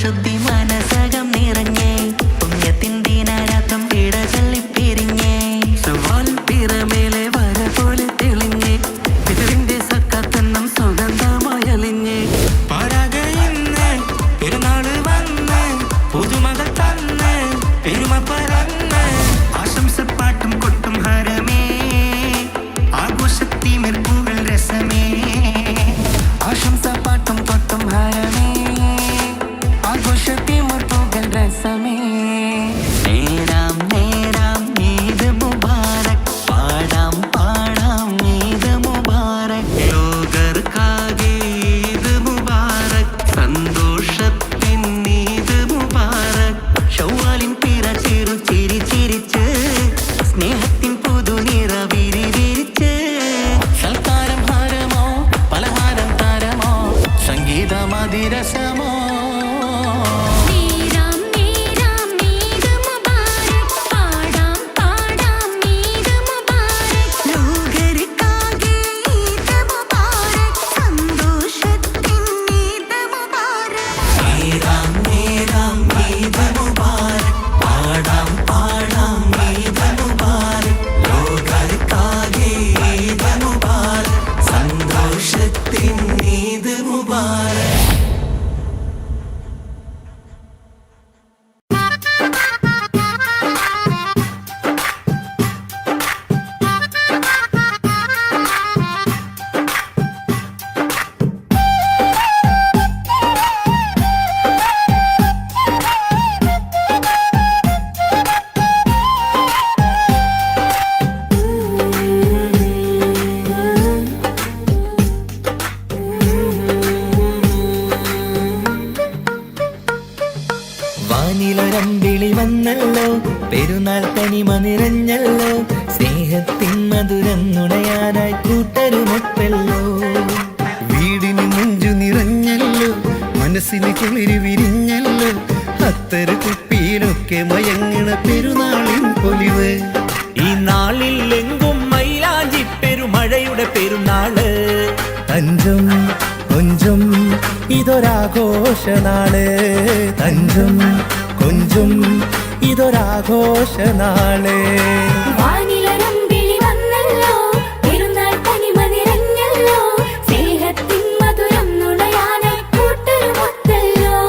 ശുദ്ധി മനസകം നിറഞ്ഞേ പുണ്യത്തിൻ ദിനരാത്രം ഇടചൊല്ലിപ്പിരിഞ്ഞേ സുവാൽ പിറമേലെ വര പോലെ തെളിഞ്ഞേ പിതറിന്റെ സക്കാത്തെണ്ണം സുഗന്ധമയലിഞ്ഞേ പാരാകയിന്ന് പെരുന്നാള് വന്ന് പുതുമകൾ തന്ന് പെരുമ പറന്ന് ആശംസപ്പാട്ടും കൊട്ടും ഹരമേ ആഘോഷത്തിമിർ പൂകൾ രസമേ ആശംസപ്പാട്ടും കൊട്ടും ഹരമേ ആഘോഷത്തിമിർ പൂകൾ രസമേ നേരാം നേരാം ഈദ് മുബാരക് പാടാം പാടാം ഈദ് മുബാരക് ലോകർക്കാകെ ഈദ് മുബാരക് സന്തോഷത്തിൻ ഈദ് മുബാരക് ശൗവാലിൻ പിറ ചിരു ചിരി ചിരിച്ച് സ്നേഹത്തിൻ പുതുനിറ വിരിവിരിച്ച് സൽക്കാരം ഹാരമോ പലഹാരം താരമോ സംഗീത മതിരസമോ വാനിലൊരമ്പിളി വന്നല്ലോ പെരുന്നാൾ തനിമ നിറഞ്ഞല്ലോ സ്നേഹത്തിൻ മധുരം നുണയാനായി കൂട്ടരുമൊപ്പല്ലോ വീടിന് മുഞ്ചു നിറഞ്ഞല്ലോ മനസ്സിന് കുളിര് വിരിഞ്ഞല്ലോ അത്തര കുപ്പിയിലൊക്കെ മയങ്ങണ പെരുന്നാളിൻ പൊലിവ് ഈ നാളിൽ എങ്കും മൈലാഞ്ചി പെരുമഴയുടെ പെരുന്നാള് തഞ്ചും കൊഞ്ചും ഇതൊരാഘോഷനാള് തഞ്ചും കൊഞ്ചും ഇതൊരാഘോഷനാള് വാനിലൊരമ്പിളി വന്നല്ലോ പെരുന്നാൾ തനിമ നിറഞ്ഞല്ലോ സ്നേഹത്തിൻ മധുരം നുണയാനായി കൂട്ടരുമൊത്തല്ലോ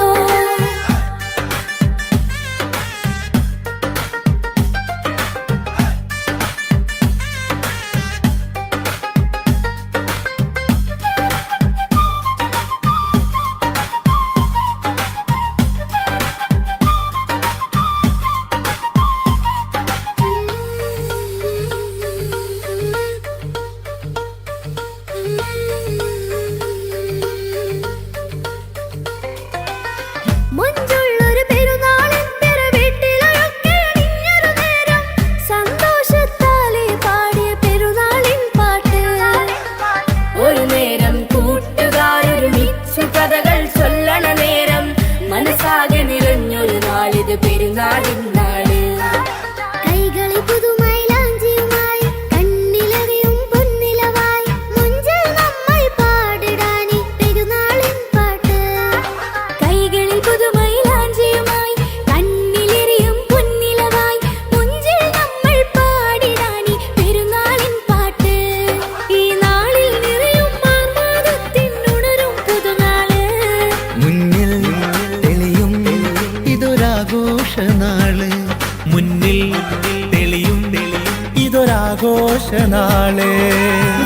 ഇതൊരാഘോഷനാള്.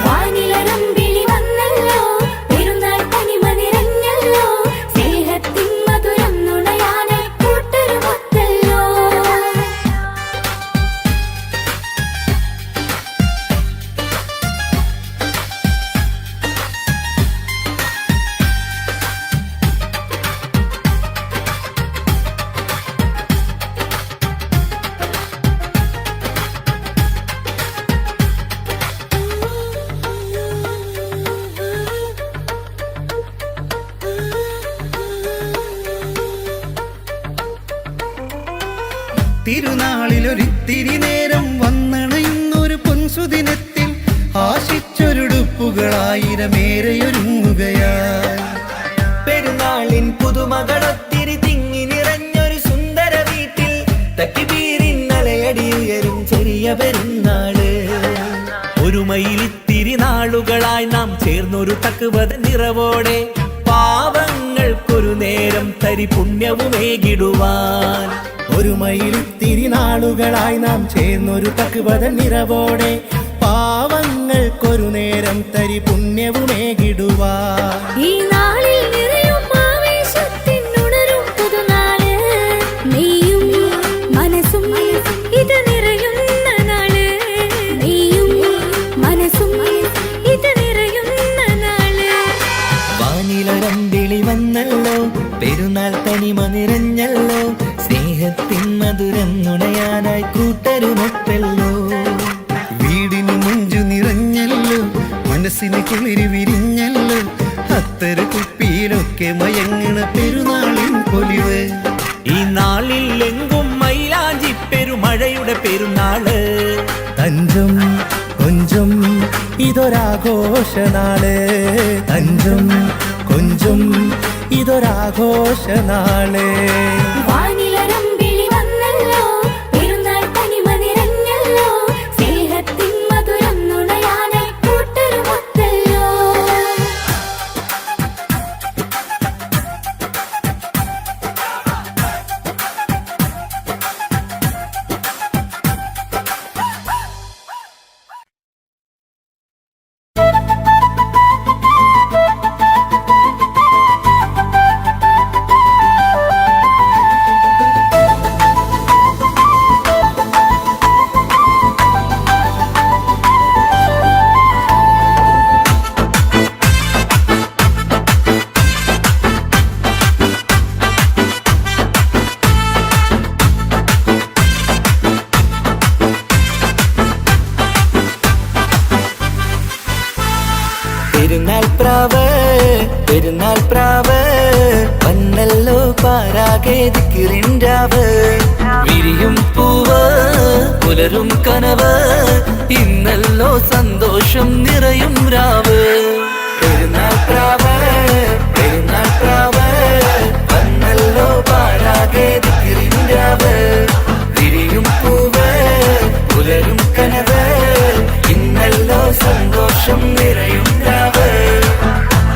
വാനിലരമ്പിളി വന്നല്ലോ, പെരുന്നാൾ തനിമ നിറഞ്ഞല്ലോ, സ്നേഹത്തിൻ മധുരം നുണയാനായി കൂട്ടരുമൊത്തല്ലോ. തിരുനാളിലൊരിത്തിരി നേരം വന്നണയുന്നൊരു പൊൻസുദിനത്തിൽ ആശിച്ചൊരുടുപ്പുകളായിരമേറെയൊരുങ്ങുകയായി. പെരുന്നാളിൻ പുതുമകളൊത്തിരി തിങ്ങി നിറഞ്ഞൊരു സുന്ദര വീട്ടിൽ തക്കിബീരിൻ അലയടിയുയരും ചെറിയ പെരുന്നാള്. ഒരുമയിലിത്തിരി നാളുകളായി നാം ചേർന്നൊരു തക്കുവത നിറവോടെ പാവങ്ങൾക്കൊരു നേരം തരി പുണ്യവുമേകിടുവാൻ. ഒരുമയിലിത്തിരി നാളുകളായി നാം ചേർന്നൊരു തക്വത നിറവോടെ പാവങ്ങൾക്കൊരു നേരം തരി പുണ്യവുമേകിടുവാൻ. ഈ നാളിൽ നിറയും ആവേശത്തിനുണരും പുതുനാള്, നീയും മനസ്സും ഇത് നിറയുന്ന നാള്, നീയും മനസ്സും ഇത് നിറയുന്ന നാള്. വാനിലൊരമ്പിളി വന്നല്ലോ, പെരുന്നാൾ തനിമ നിറഞ്ഞല്ലോ, സ്നേഹത്തിൻ മധുരം നുണയാനായി കൂട്ടരുമൊത്തല്ലോ. വീടിന് മുഞ്ചു നിറഞ്ഞല്ലോ, മനസ്സിന് കുളിര് വിരിഞ്ഞല്ലോ, അത്തര കുപ്പിയിലൊക്കെ മയങ്ങണ പെരുന്നാളിൻ പൊലിവ്. ഈ നാളിൽ എങ്കും മൈലാഞ്ചി പെരുമഴയുടെ പെരുന്നാള്. തഞ്ചം കൊഞ്ചം ഇതൊരാഘോഷനാള്. തഞ്ചം കൊഞ്ചം ഇതൊരാഘോഷനാള്. വാനിലരമ്പിളി വന്നല്ലോ, പെരുന്നാൾ തനിമ നിറഞ്ഞല്ലോ, സ്നേഹത്തിൻ മധുരം നുണയാനായി കൂട്ടരുമൊത്തല്ലോ. പെരുന്നാൾ പ്രാവ് വന്നല്ലോ, പാരാകെ ദിക്റിൻരാവ്. വിരിയും പൂവ് പുലരും കനവ്, ഇന്നല്ലോ സന്തോഷം നിറയും രാവ്. പെരുന്നാൾ പ്രാവ് വന്നല്ലോ, പാരാകെ ദിക്റിൻരാവ്. വിരിയും പൂവ് പുലരും കനവ്, ഇന്നല്ലോ സന്തോഷം നിറയും രാവ്.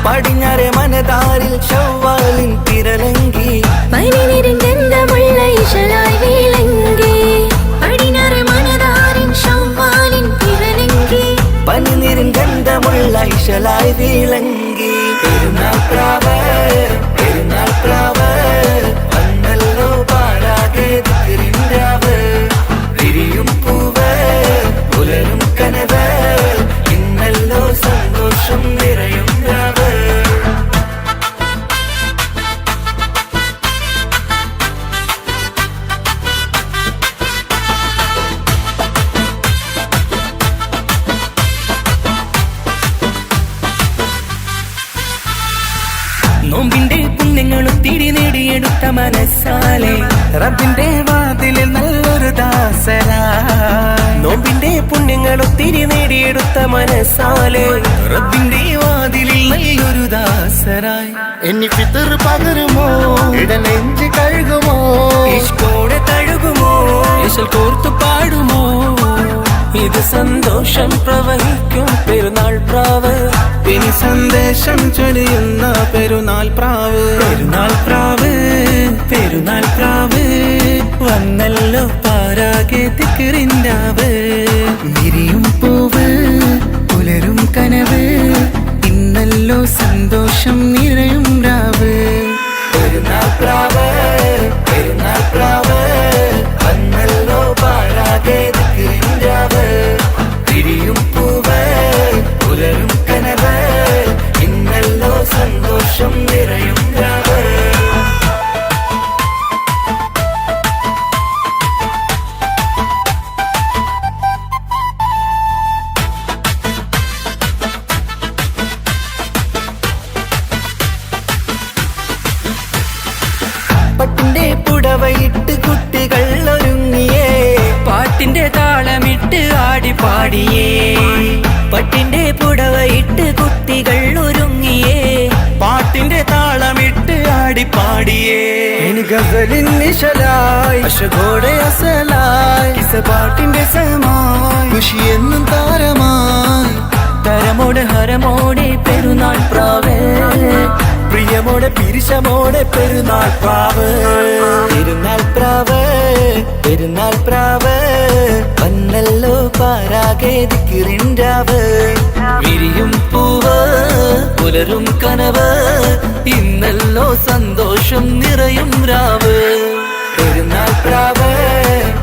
പടിഞ്ഞാറെ മനതാരിൽ ശവ്വാലിൻ തിരലങ്കി, പനിനിരന്തമുള്ള ഇശലായി വീളങ്കി. പടിഞ്ഞാറെ മനതാരിൻ ശവ്വാലിൻ തിരലങ്കി, പനിനിരിൻ ഗന്ധമുള്ള ഇശലായി വീളങ്കി. പെരുന്നാൾ പ്രാവ് വന്നല്ലോ, പാരാകെ ദിക്റിൻരാവ്. വിരിയും പൂവ് പുലരും കനവ്, ഇന്നല്ലോ സന്തോഷം നിറയും രാവ്. നോമ്പിന്റെ പുണ്യങ്ങളും തിരി നേടിയെടുത്ത മനസ്സാലെ റബ്ബിന്റെ വാതിലിൽ നല്ലൊരു ദാസരായി. നോമ്പിന്റെ പുണ്യങ്ങളും തിരി നേടിയെടുത്ത മനസ്സാലെ റബ്ബിന്റെ വാതിലിൽ നല്ലൊരു ദാസരായി. എന്നെ ഫിത്തർ പകരുമോ, ഇടനെഞ്ച് കഴുകുമോ, ഇഷ്കോടെ തഴുകുമോ, ഇശൽ കോർത്തു പാടുമോ. ഇത് സന്തോഷം പ്രവഹിക്കും പെരുന്നാൾ പ്രാവ്, ഇനി സന്ദേശം ചൊരിയുന്ന പെരുന്നാൾ പ്രാവ്. പെരുന്നാൾ പ്രാവ് വന്നല്ലോ, പാരാകെ ദിക്റിൻരാവ്. വിരിയും പൂവ് ഇന്നല്ലോ സന്തോഷം നിറയും രാവ്. പെരുന്നാൾ പ്രാവ് പെരുന്നാൾ പ്രാവ് വന്നല്ലോ പാഴാകെ ദിക്റിൻരാവ്. തിരിയും പൂവ് പുലരും കനവ് ഇന്നല്ലോ സന്തോഷം നിറയും രാവ്. പട്ടിന്റെ പുടവയിട്ട് കുട്ടികൾ ഒരുങ്ങിയേ, പാട്ടിന്റെ താളമിട്ട് ആടി പാടിയേ. പട്ടിന്റെ പുടവയിട്ട് കുട്ടികൾ ഒരുങ്ങിയേ, പാട്ടിന്റെ താളമിട്ട് ആടി പാടിയേ. ഇനി ഗസലിൻ നിശലായി അശകോടെ അസലായി കിസ പാട്ടിന്റെ സമായി ഖുഷി എന്നും താരമായി. തരമോടെ ഹരമോടെ പെരുന്നാൾ പ്രാവേ, പ്രിയമോടെ പിരിശമോടെ പെരുന്നാൾ പ്രാവ്. പെരുന്നാൾ പ്രാവ് പെരുന്നാൾ പ്രാവ് വന്നല്ലോ പാരാകെ ദിക്റിൻരാവ്. വിരിയും പൂവ് പുലരും കനവ് ഇന്നല്ലോ സന്തോഷം നിറയും രാവ്. പെരുന്നാൾ പ്രാവ്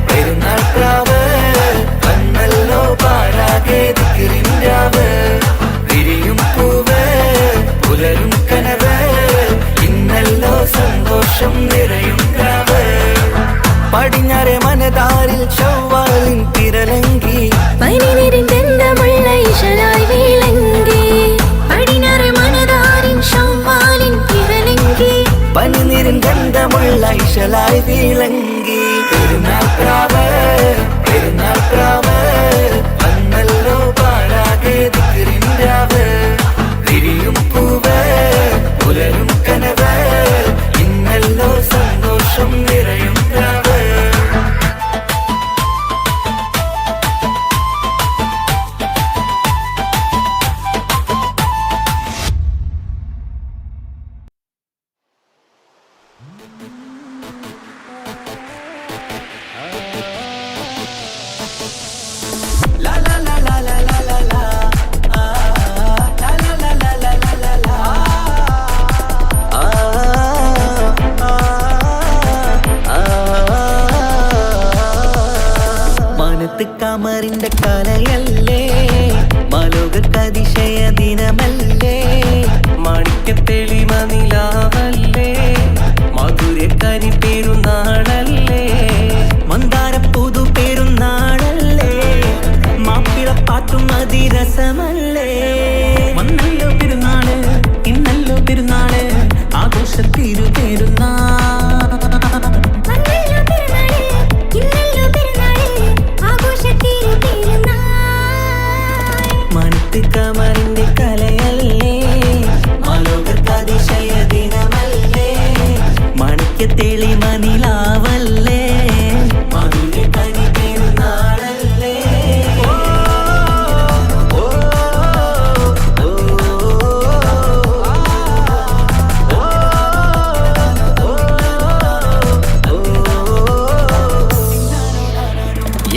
പെരുന്നാൾ പ്രാവ് വന്നല്ലോ പാരാകെ ദിക്റിൻരാവ്. വിരിയും പൂവ് പുലരും കനവ് ഇന്നല്ലോ സന്തോഷം നിറയും രാവ്. പടിഞ്ഞാറെ മനതാരിൽ ചൊവ്വാലിൻ തിരലങ്കി, പനിനിരിന്തമുള്ള ഇശലായി വിളങ്ങി. പടിഞ്ഞാറ് മനതാരിൻ ചൊവ്വാലിൻ തിരലങ്കി, പനിനിരിൻ ഗന്ധമുള്ള ഇശലായി വിളങ്ങി. പെരുന്നാൾ പ്രാവ് പെരുന്നാൾ പ്രാവ് വന്നല്ലോ പാഴാകെ ദിക്റിൻരാവ്. വിരിയും പൂവ് പുലരും കനവ് ഇന്നല്ലോ സന്തോഷം നിറയും രാവ്. കമറിന്റെ കലയല്ലേ, മലോകതിശയ ദിനമല്ലേ, മാണിക്യത്തെളിമ നിലാവല്ലേ, മധുരക്കരി പെരുന്നാളല്ലേ, മന്ദാര പുതു പെരുന്നാളല്ലേ, മാപ്പിളപ്പാട്ടും അതിരസമല്ലേ. വന്നല്ലോ പെരുന്നാള് ഇന്നല്ലോ പെരുന്നാള് ആഘോഷത്തിരു പെരുന്നാൾ. കമറിന്റെ കലയല്ലേ, മലോകതിശയ ദിനമല്ലേ, മാണിക്യത്തെളിമ നിലാവല്ലേ, മധുരക്കരി പെരുന്നാളല്ലേ.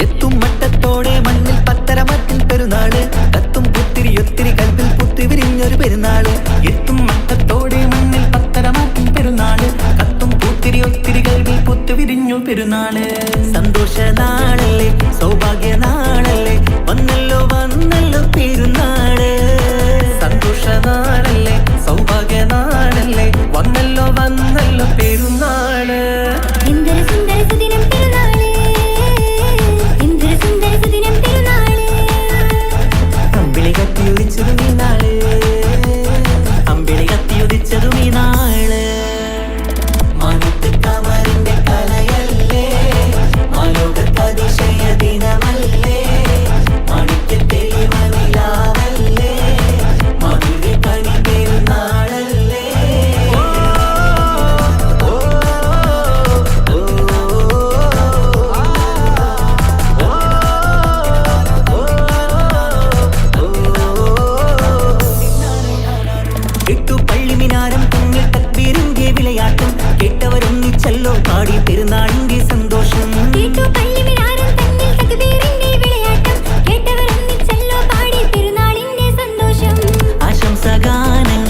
എത്തും മട്ടത്തോടെ മണ്ണിൽ പത്തരമത്തിൽ പെരുന്നാള്, കത്തും പുത്തിരി ഒത്തിരി കൽപ്പിൽ പുത്തി വിരിഞ്ഞൊരു പെരുന്നാള്. എത്തും മട്ടത്തോടെ മണ്ണിൽ പത്തരമത്തിൽ പെരുന്നാള്, കത്തും പുത്തിരി ഒത്തിരി കൽപ്പിൽ പുത്തി വിരിഞ്ഞു പെരുന്നാള്. സന്തോഷ നാളല്ലേ സൗഭാഗ്യ നാളല്ലേ വന്നല്ലോ വന്നല്ലോ പെരുന്നാള്. സന്തോഷ നാളല്ലേ സൗഭാഗ്യ നാളല്ലേ വന്നല്ലോ വന്നല്ലോ പെരുന്നാള്. എന്തൊരു സുന്ദര സുദിനം പെരുന്നാള്, എന്തൊരു സുന്ദര സുദിനം പെരുന്നാള്. അമ്പിളി കത്തിയുദിച്ചതും ഈ നാള്, അമ്പിളി കത്തിയുദിച്ചതും ഈ നാള്. മാനത്ത് കമറിന്റെ കലയല്ലേ, മലോകതിശയ ദിനമല്ലേ, മാണിക്യത്തെളിമ നിലാവല്ലേ, മധുരക്കരി പെരുന്നാളല്ലേ. എട്ടു പള്ളിമിനാരം തമ്മിൽ തക്ബീറിന്റെ വിളയാട്ടം, കേട്ടവരൊന്നിച്ചല്ലോ പാടി പെരുന്നാളിന്റെ സന്തോഷം. കേട്ടു പള്ളിമിനാരം തമ്മിൽ തക്ബീറിന്റെ വിളയാട്ടം, കേട്ടവരൊന്നിച്ചല്ലോ പാടി പെരുന്നാളിന്റെ സന്തോഷം. ആശംസഗാനങ്ങൾ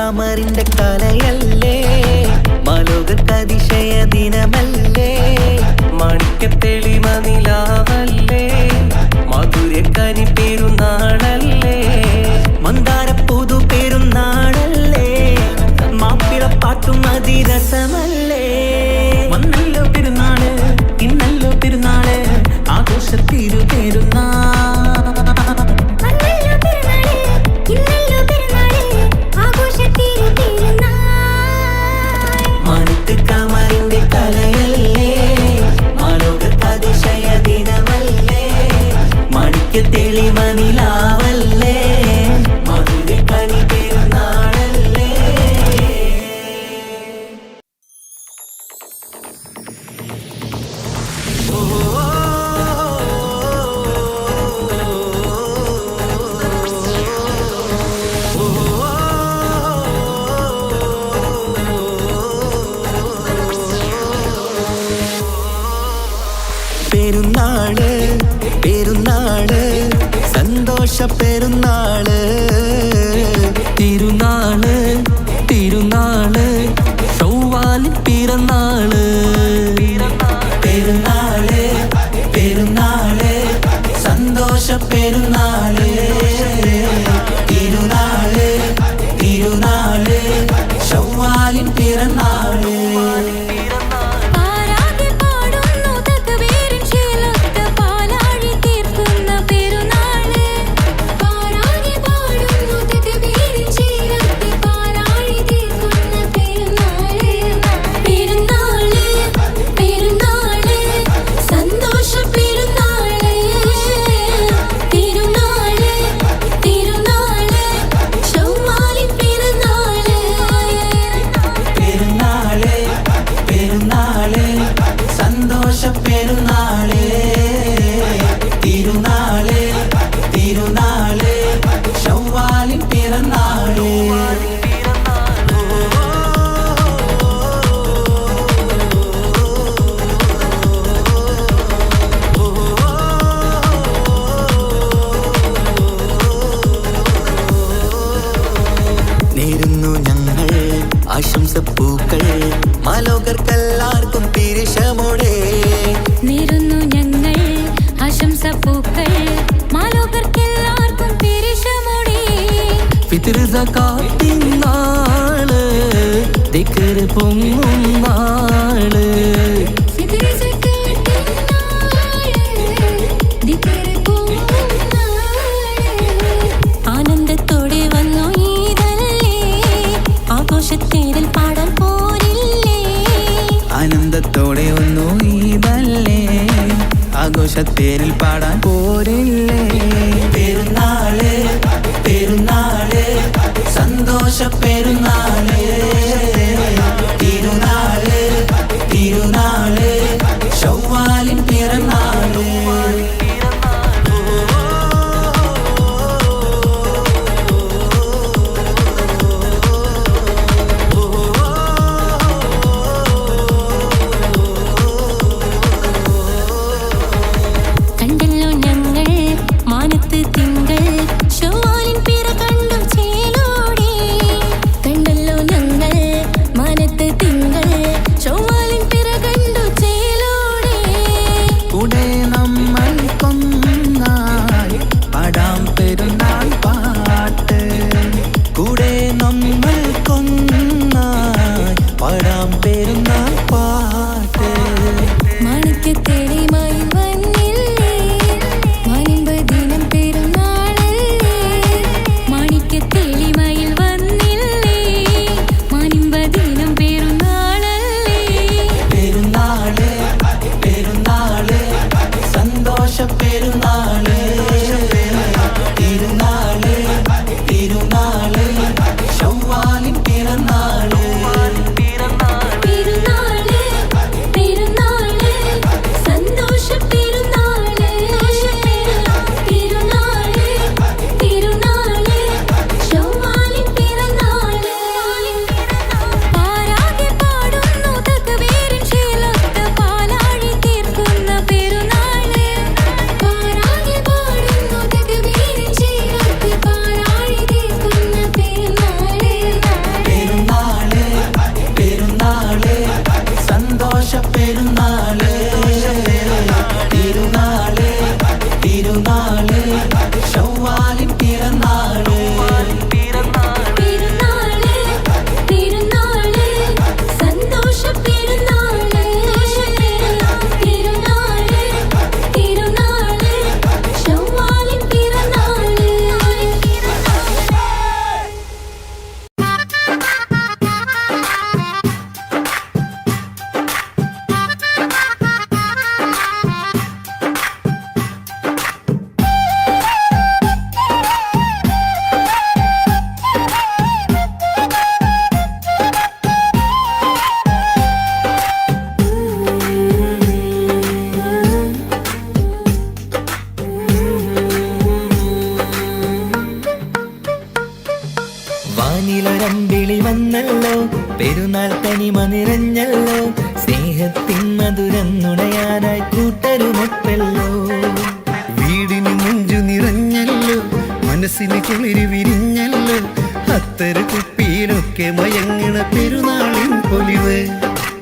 കമറിന്റെ കലയല്ലേ മാലോകർക്കതിശയ ദിനമല്ലേ മാണിക്യത്തെളിമ നിലാവല്ലേ മധുരക്കനി പെരുന്നാളല്ലേ മന്ദാര പുതു പെരുന്നാളല്ലേ മാപ്പിളപ്പാട്ടും അതിരസമല്ലേ വന്നല്ലോ പെരുന്നാള് ഇന്നല്ലോ പെരുന്നാള് ആഘോഷത്തിരു പെരുന്നാൾ വന്നല്ലോ പെരുന്നാള് ഇന്നല്ലോ പെരുന്നാള് ആഘോഷത്തിരു പെരുന്നാൾ മാണിക്ക് കമറിന്റെ കലയല്ലേ മാലോകർക്കതിശയ ദിനമല്ലേ മാണിക്യ തെളിമ നിലാവല്ലേ മധുരക്കനി പെരുന്നാളല്ലേ പെരുന്നാള് പെരുന്നാള് സന്തോഷ പെരുന്നാള് തിരുനാള് തിരുനാള് ചൊവ്വാലിൻ പിറന്നാള് പെരുന്നാള് പെരുന്നാള് സന്തോഷ പെരുന്നാള് തിരുനാള് തിരുനാള് ചൊവ്വാലിൻ പിറന്നാള് പാരാകെ പാടുന്നു തക്ബീരിൻ ശീലൊത്ത പാലാഴി തീർക്കുന്ന പെരുന്നാള് പാരാകെ പാടുന്നു തക്ബീരിൻ ശീലൊത്ത പാലാഴി തീർക്കുന്ന പെരുന്നാള് പെരുന്നാള് പെരുന്നാള് സന്തോഷ പെരുന്നാള് തിരുനാള് തിരുനാള് ചൊവ്വാലിൻ പെരുന്നാള് പെരുന്നാള് പെരുന്നാള് സന്തോഷ പെരുന്നാള് തിരുനാള് തിരുനാള് ചൊവ്വാലിൻ പിറന്നാള് നേരുന്നു ഞങ്ങൾ ആശംസപ്പൂക്കൾ മാലോകർക്കെല്ലാവർക്കും പിരിശമോടെ നേരുന്നു ഞങ്ങൾ ആശംസപ്പൂക്കൾ മാലോകർക്കെല്ലാവർക്കും പെരുഷമോടെ ഫിത്ർ സകാത്തിൻ നാള് ദിക്ർ പൊങ്ങും നാള് ഫിത്ർ സകാത്തിൻ നാള് ദിക്ർ പൊങ്ങും നാള് ആനന്ദത്തോടെ വന്നു ഈദല്ലേ ആഘോഷത്തേരിൽ പാടാൻ പോരില്ലേ ആനന്ദത്തോടെ ഒന്നു ഈദല്ലേ ആഘോഷത്തേരിൽ പാടാൻ പോരില്ലേ പെരുന്നാള് പെരുന്നാള് സന്തോഷ പെരുന്നാള് തിരുനാള് തിരുനാള് ചൊവ്വാലിൻ പിറന്നാള് കണ്ടല്ലോ ഞങ്ങൾ മാനത്ത് തിങ്കൾ ചൊവ്വാലിൻ പിറ കണ്ടു ചേലോടെ കണ്ടല്ലോ കുളിരി വിരിഞ്ഞല്ലോ അത്തര കുപ്പിയിലൊക്കെ മയങ്ങണ പെരുന്നാളിൻ പൊലിവ്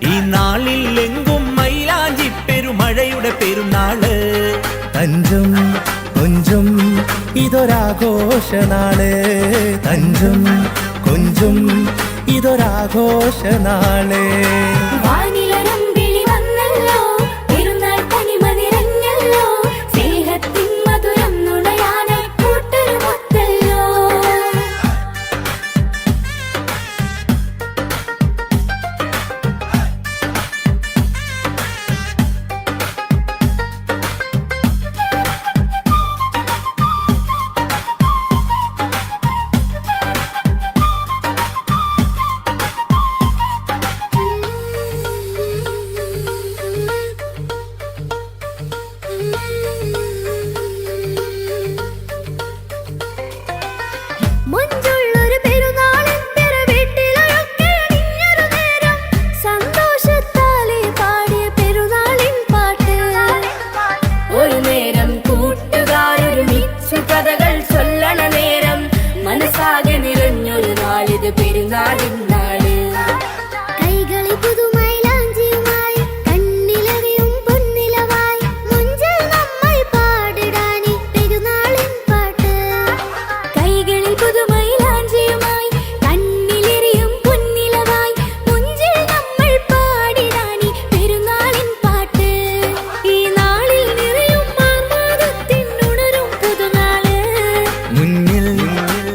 ഈ നാളിൽ എങ്കും മൈലാഞ്ചി പെരുമഴയുടെ പെരുന്നാള് തഞ്ചും കൊഞ്ചും ഇതൊരാഘോഷനാള് തഞ്ചും കൊഞ്ചും ഇതൊരാഘോഷനാള് വാനിലരമ്പിളി വന്നല്ലോ പെരുന്നാൾ തനിമ നിറഞ്ഞല്ലോ സ്നേഹത്തിൻ മധുരം നുണയാനായി കൂട്ടരുമൊത്തല്ലോ മുഞ്ചുള്ളൊരു പെരുന്നാളെന്തര വീട്ടിലൊക്കെ അണിഞ്ഞൊരു നേരം സന്തോഷത്താലെ പാടിയ പെരുന്നാളിൻ പാട്ട് ഒരു നേരം കൂട്ടുകാരൊരുമിച്ചു കഥകൾ ചൊല്ലണ നേരം മനസ്സാകെ നിറഞ്ഞൊരു നാളിത് പെരുന്നാളിൻ നാള് കൈകളിൽ പുതുമൈലാഞ്ചിയുമായി കണ്ണിലറിയും പൊന്നിലവായി മുഞ്ചിൽ നമ്മൾ പാടിടാനി പെരുന്നാളിൻ പാട്ട് കൈകളിൽ പുതുമൈലാഞ്ചിയുമായി കണ്ണിലെറിയും പൊന്നിലവായി മുഞ്ചിൽ നമ്മൾ പാടിടാനി പെരുന്നാളിൻ പാട്ട് ഈ നാളിൽ നിറയും ആഹ്ലാദത്തിനുണരും പുതുനാള് മുന്നിൽ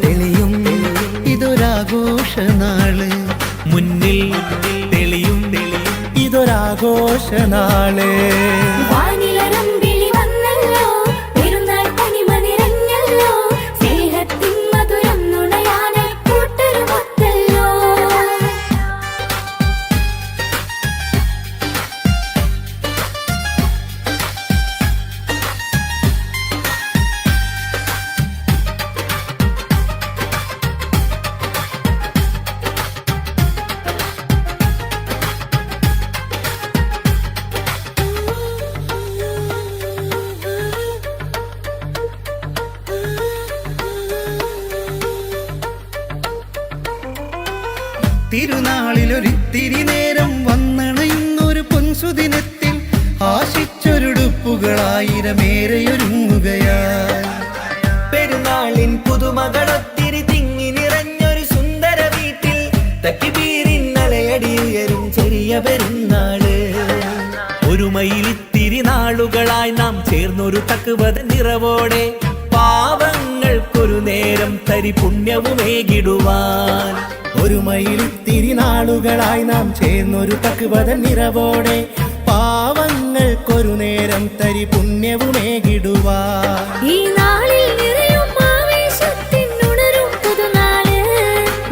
തെളിയും ഇതൊരാഘോഷനാള് മുന്നിൽ തെളിയും ഇതൊരാഘോഷനാള് വാനിലരമ്പിളി വന്നല്ലോ പെരുന്നാൾ തനിമ നിറഞ്ഞല്ലോ സ്നേഹത്തിൻ മധുരം നുണയാനായി കൂട്ടരുമൊത്തല്ലോ തിരുനാളിലൊരിത്തിരി നേരം വന്നണയുന്നൊരു പൊൻസുദിനത്തിൽ ആശിച്ചൊരുടുപ്പുകളായിരമേറെയൊരുങ്ങുകയായി പെരുന്നാളിൻ പുതുമകളൊത്തിരി തിങ്ങി നിറഞ്ഞൊരു സുന്ദര വീട്ടിൽ തക്കിബീരിന്നലയടി ഉയരും ചെറിയ പെരുന്നാള് ഒരുമയിലിത്തിരി നാളുകളായി നാം ചേർന്നൊരു തക്കുവത നിറവോടെ പാവങ്ങൾക്കൊരു നേരം തരി പുണ്യവുമേകിടുവാൻ ഒരു മയിലിത്തിരി നാളുകളായി നാം ചേർന്നൊരു തക്കുവത നിറവോടെ പാവങ്ങൾക്കൊരു നേരം തരി പുണ്യവുമേകിടുവാ ഈ നാളിൽ നിറയും ആവേശത്തിനുണരും പുതുനാള്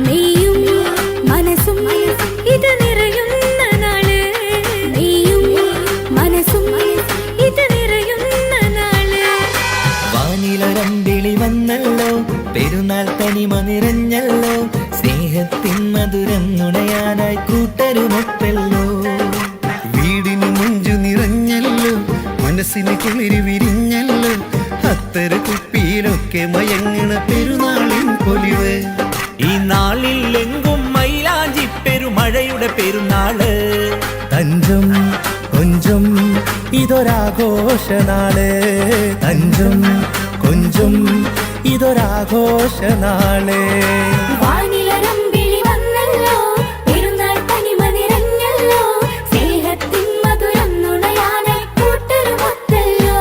നീയും മനസ്സും ഇത് നിറയുന്ന നാള് നീയും മനസ്സും ഇത് നിറയുന്ന നാള് വാനിലൊരമ്പിളി വന്നല്ലോ പെരുന്നാൾ തനിമ നിറഞ്ഞല്ലോ സ്നേഹത്തിൻ മധുരം നുണയാനായി കൂട്ടരുമൊത്തല്ലോ വീടിന് മുഞ്ചു നിറഞ്ഞല്ലോ മനസ്സിന് കുളിരി വിരിഞ്ഞല്ലോ അത്തര കുപ്പിയിലൊക്കെ മയങ്ങണ പെരുന്നാളിൻ പൊലിവ് ഈ നാളിൽ എങ്കും മൈലാഞ്ചി പെരുമഴയുടെ പെരുന്നാള് തഞ്ചും കൊഞ്ചും ഇതൊരാഘോഷനാള് തഞ്ചും കൊഞ്ചും ഇതൊരാഘോഷനാള് വാനിലരമ്പിളി വന്നല്ലോ പെരുന്നാൾ തനിമ നിറഞ്ഞല്ലോ സ്നേഹത്തിൻ മധുരം നുണയാനായി കൂട്ടരുമൊത്തല്ലോ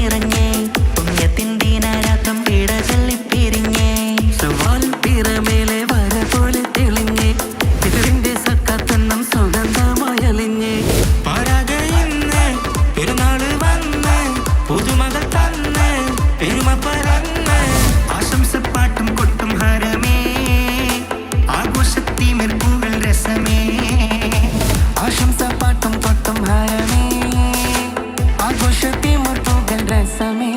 നിറഞ്ഞേ പുണ്യത്തിൻ ദീനാരാത്രം പീഡ ചൊല്ലിപ്പിരിഞ്ഞേ ചൊവ്വാൽ പിറമേലെ വര പോലെ തെളിഞ്ഞേ പിതറിന്റെ സക്കാത്തെണ്ണം സുഗന്ധമായലിഞ്ഞേ പാരാകയിന്ന് പെരുന്നാള് വന്ന് പുതുമകൾ തന്ന് പെരുമ പറന്ന് ആശംസപ്പാട്ടും കൊട്ടും ഹരമേ ആഘോഷത്തിമിർപ്പുകൾ രസമേ ആശംസപ്പാട്ടും കൊട്ടും ഹരമേ ആഘോഷത്തിമിർപ്പുകൾ രസമേ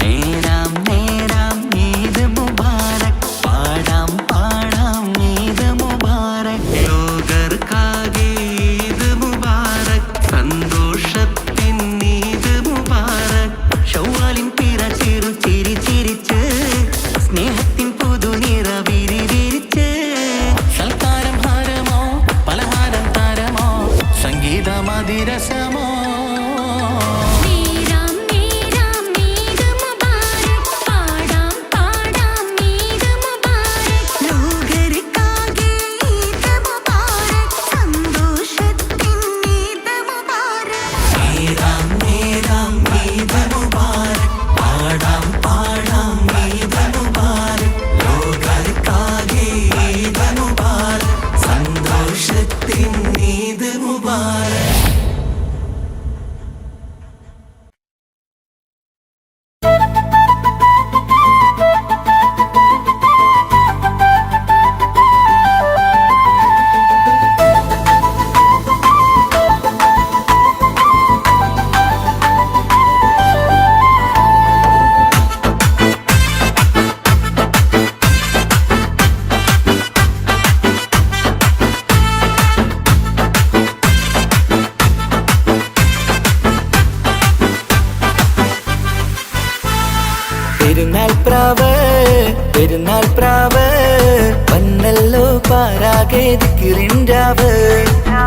നേരാം നേരാം ഈദ് മുബാരക് പാടാം പാടാം ഈദ് മുബാരക് ലോകർക്കാകെ ഈദ് മുബാരക് സന്തോഷത്തിൻ ഈദ് മുബാരക് ശൗവാലിൻ പിറ ചിരു ചിരി ചിരിച്ച് സ്നേഹത്തിൻ പുതുനിറ വിരിവിരിച്ച് സൽക്കാരം ഹാരമോ പലഹാരം താരമോ സംഗീതമതിരസമോ നേരാം നേരാം ഈദ് മുബാരക് പാടാം പാടാം ഈദ് മുബാരക് ലോകർക്കാകെ ഈദ് മുബാരക് സന്തോഷത്തിൻ ഈദ് മുബാരക് നേരാം നേരാം ഈദ് മുബാരക് പാടാം പാടാം ഈദ് മുബാരക് ലോകർക്കാകെ ഈദ് മുബാരക് സന്തോഷത്തിൻ ഈദ് മുബാരക് പെരുന്നാൾ പ്രാവ് വന്നല്ലോ പാരാകെ ദിക്റിൻരാവ്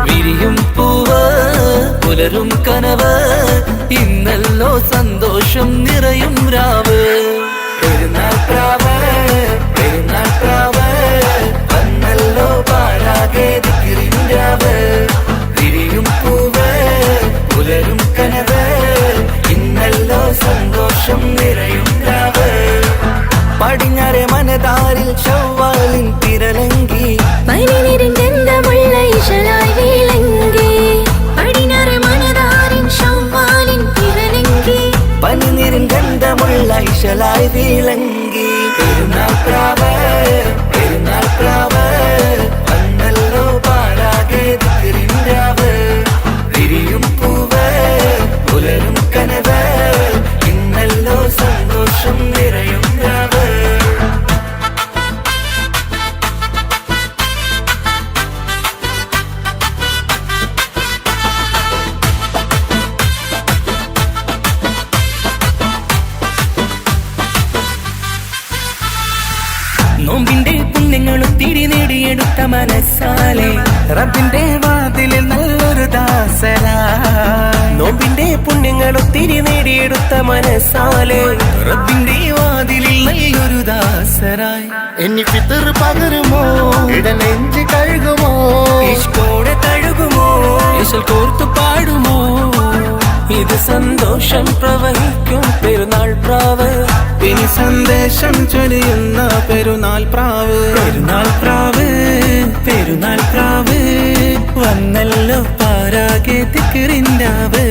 വിരിയും പൂവ് പുലരും കനവ് ഇന്നല്ലോ സന്തോഷം നിറയും രാവ് പെരുന്നാൾ പ്രാവ് വന്നല്ലോ പാരാകെ ദിക്റിൻരാവ് വിരിയും പൂവ് പുലരും കനവ് ഇന്നല്ലോ സന്തോഷം നിറയും രാവ് പടിഞ്ഞാറെ മനതാരിൽ ശവ്വാലിൻ തിരലങ്കി പനിനീരിൻ ഗന്ധമുള്ള ഇശലായി വിളങ്ങി പടിഞ്ഞാറ് മനതാരിൻ ശവ്വാലിൻ തിരലങ്കി പനിനീരിൻ ഗന്ധമുള്ള ഇശലായി വിളങ്ങി പെരുന്നാൾ പ്രാവ് വന്നല്ലോ പാരാകെ ദിക്റിൻരാവ് വിരിയും പൂവ് പുലരും കനവ് ഇന്നല്ലോ സന്തോഷം നിറയും രാവ് നോമ്പിന്റെ പുണ്യങ്ങളും തിരി നേടിയെടുത്ത മനസ്സാലെ റബ്ബിന്റെ വാതിലിൽ നല്ലൊരു ദാസരായി നോമ്പിന്റെ പുണ്യങ്ങളും തിരി നേടിയെടുത്ത മനസ്സാലെ റബ്ബിന്റെ വാതിലിൽ നല്ലൊരു ദാസരായി എന്നി ഫിത്തർ പകരുമോ ഇടനെഞ്ച് കഴുകുമോ ഇഷ്കോടെ തഴുകുമോ ഇശൽ കോർത്തു പാടുമോ ഇത് സന്തോഷം പ്രവഹിക്കും പെരുന്നാൾ പ്രാവ് ഇനി സന്ദേശം ചൊരിയുന്ന പെരുന്നാൾ പ്രാവ് വന്നല്ലോ പാരാകെ ദിക്റിൻരാവ്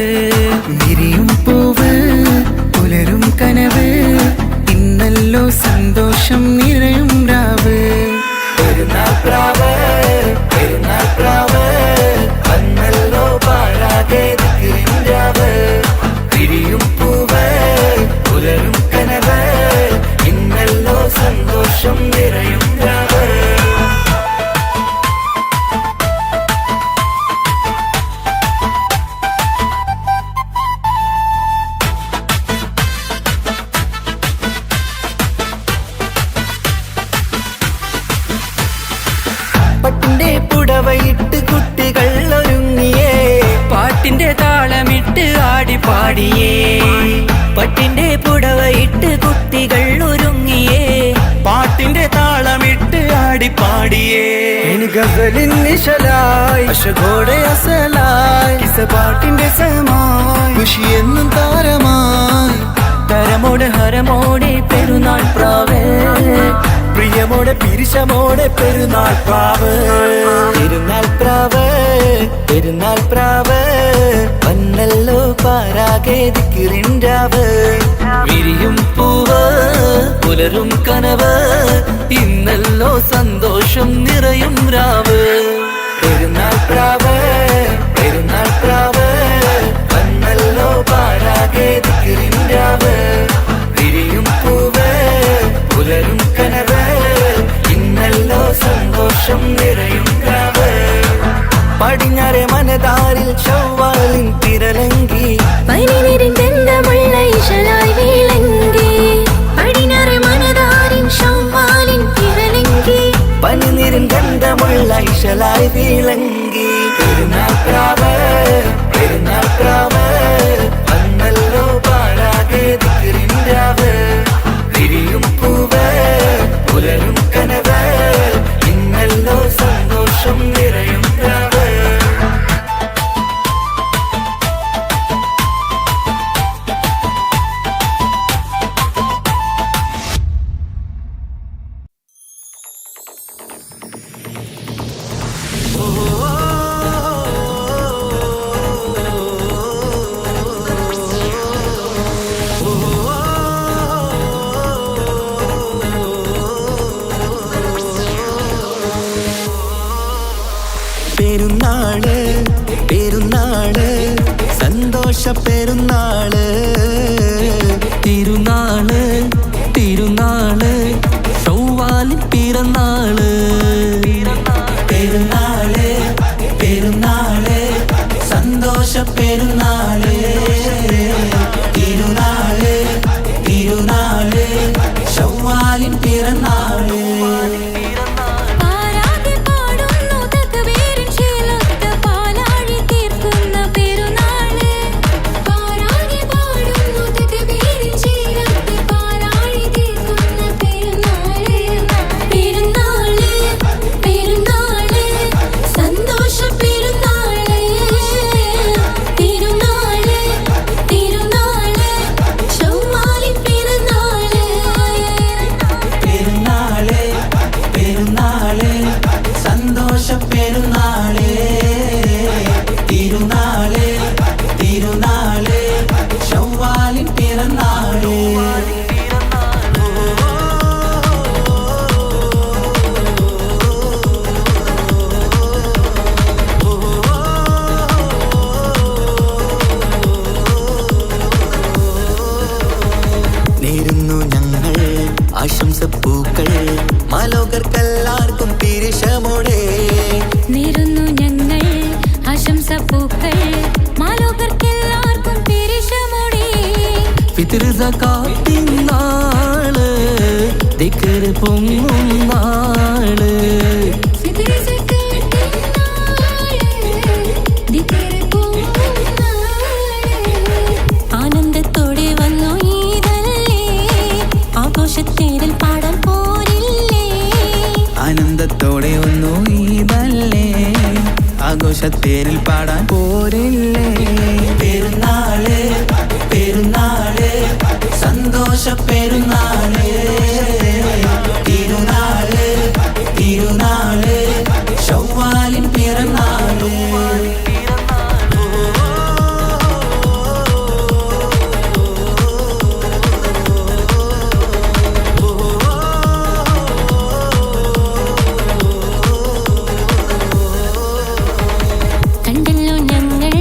വിരിയും പൂവ് പുലരും കനവ് ഇന്നല്ലോ സന്തോഷം നിറയും രാവ് പെരുന്നാൾ പ്രാവ് വന്നല്ലോ പാരാകെ ദിക്റിൻരാവ് വിരിയും പൂവ് പുലരും കനവ് ഇന്നല്ലോ സന്തോഷം നിറയും രാവ് പട്ടിന്റെ പുടവയിട്ട് കുട്ടികൾ ഒരുങ്ങിയേ പാട്ടിന്റെ താളമിട്ട് ആടി പാടിയേ പട്ടിന്റെ പുടവയിട്ട് കുട്ടികൾ ഒരുങ്ങിയേ പാട്ടിന്റെ താളമിട്ട് ആടി പാടിയേ ഇനി ഗസലിൻ നിശലായി അശകോടെ അസലായി കിസ പാട്ടിന്റെ സമായി ഖുഷിയെന്നും താരമായി ഹരമോടെ ഹരമോടെ പെരുന്നാൾ പ്രാവ് പ്രിയമോടെ പിരിശമോടെ പെരുന്നാൾ പ്രാവ് പെരുന്നാൾ പ്രാവ് പെരുന്നാൾ പ്രാവ് വന്നല്ലോ പാരാകെ ദിക്റിൻരാവ് വിരിയും പൂവ് പുലരും കനവ് ഇന്നല്ലോ സന്തോഷം നിറയും രാവ് പെരുന്നാൾ പ്രാവ് പെരുന്നാൾ പ്രാവ് വന്നല്ലോ പാരാകെ ദിക്റിൻരാവ് വിരിയും പൂവ് പുലരും കനവ് ഇന്നല്ലോ സന്തോഷം നിറയും രാവ് പടിഞ്ഞാറെ മനതാരിൽ ചൊവ്വാലിൻ തിരലങ്കി പനിനീരിൻ ഗന്ധമുള്ള ഇശലായി വിളങ്ങി പടിഞ്ഞാറെ മനതാരിൻ ചൊവ്വാലിൻ തിരലങ്കി പനിനീരിൻ ഗന്ധമുള്ള ഇശലായി വിളങ്ങി പെരുന്നാൾ പ്രാവ് പെരുന്നാൾ പ്രാവ് വന്നല്ലോ പാരാകെ ദിക്റിൻരാവ് വിരിയും പൂവ് പുലരും കനവ് ഇന്നല്ലോ സന്തോഷം നിറയും രാവ് പെരുന്നാള് പെരുന്നാള് സന്തോഷ പെരുന്നാള് തിരുനാള് തിരുനാള് ചൊവ്വാലിൻ പിറന്നാള് പെരുന്നാള് പെരുന്നാള് സന്തോഷ പെരുന്നാള് തിരുനാള് തിരുനാള് ചൊവ്വാലിൻ പിറന്നാള് പാരാകെ പാടുന്നു തക്ബീരിൻ ശീലത്ത് പാലാഴി തീർക്കുന്ന പെരുന്നാള് പാരാകെ പാടുന്നു തക്ബീരിൻ ശീലത്ത് പാലാഴി തീർക്കുന്ന പെരുന്നാള് പെരുന്നാള് പെരുന്നാള് സന്തോഷ പെരുന്നാള് തിരുനാള് തിരുനാള് ചൊവ്വാലിൻ പിറന്നാള് പെരുന്നാള് പെരുന്നാള് സന്തോഷ പെരുന്നാള് തിരുനാള് തിരുനാള് ചൊവ്വാലിൻ പിറന്നാള് നേരുന്നു ഞങ്ങൾ ആശംസപ്പൂക്കൾ മാലോകർക്കെല്ലാവർക്കും പിരിശമോടെ നേരുന്നു ഞങ്ങൾ ആശംസപ്പൂക്കൾ മാലോകർക്കെല്ലാവർക്കും പെരിശമോടെ ഫിത്ർ സകാത്തിൻ നാള് ദിക്ർ പൊങ്ങും നാള് ഫിത്ർ സകാത്തിൻ നാള് ദിക്ർ പൊങ്ങും നാള് ആനന്ദത്തോടെ വന്നു ഈദല്ലേ ആഘോഷത്തേരിൽ പാടാൻ പോരില്ലേ ആനന്ദത്തോടെ ഒന്നു ഈദല്ലേ ആഘോഷത്തേരിൽ പാടാൻ പോരില്ലേ പെരുന്നാള് പെരുന്നാള് സന്തോഷ പെരുന്നാള് തിരുനാള് തിരുനാള് ചൊവ്വാലിൻ പിറന്നാള് കണ്ടല്ലോ ഞങ്ങൾ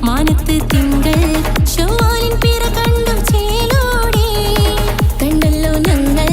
മാനത്ത് തിങ്കൾ ചൊവ്വാലിൻ പിറ കണ്ടു ചേലോടെ കണ്ടല്ലോ ഞങ്ങൾ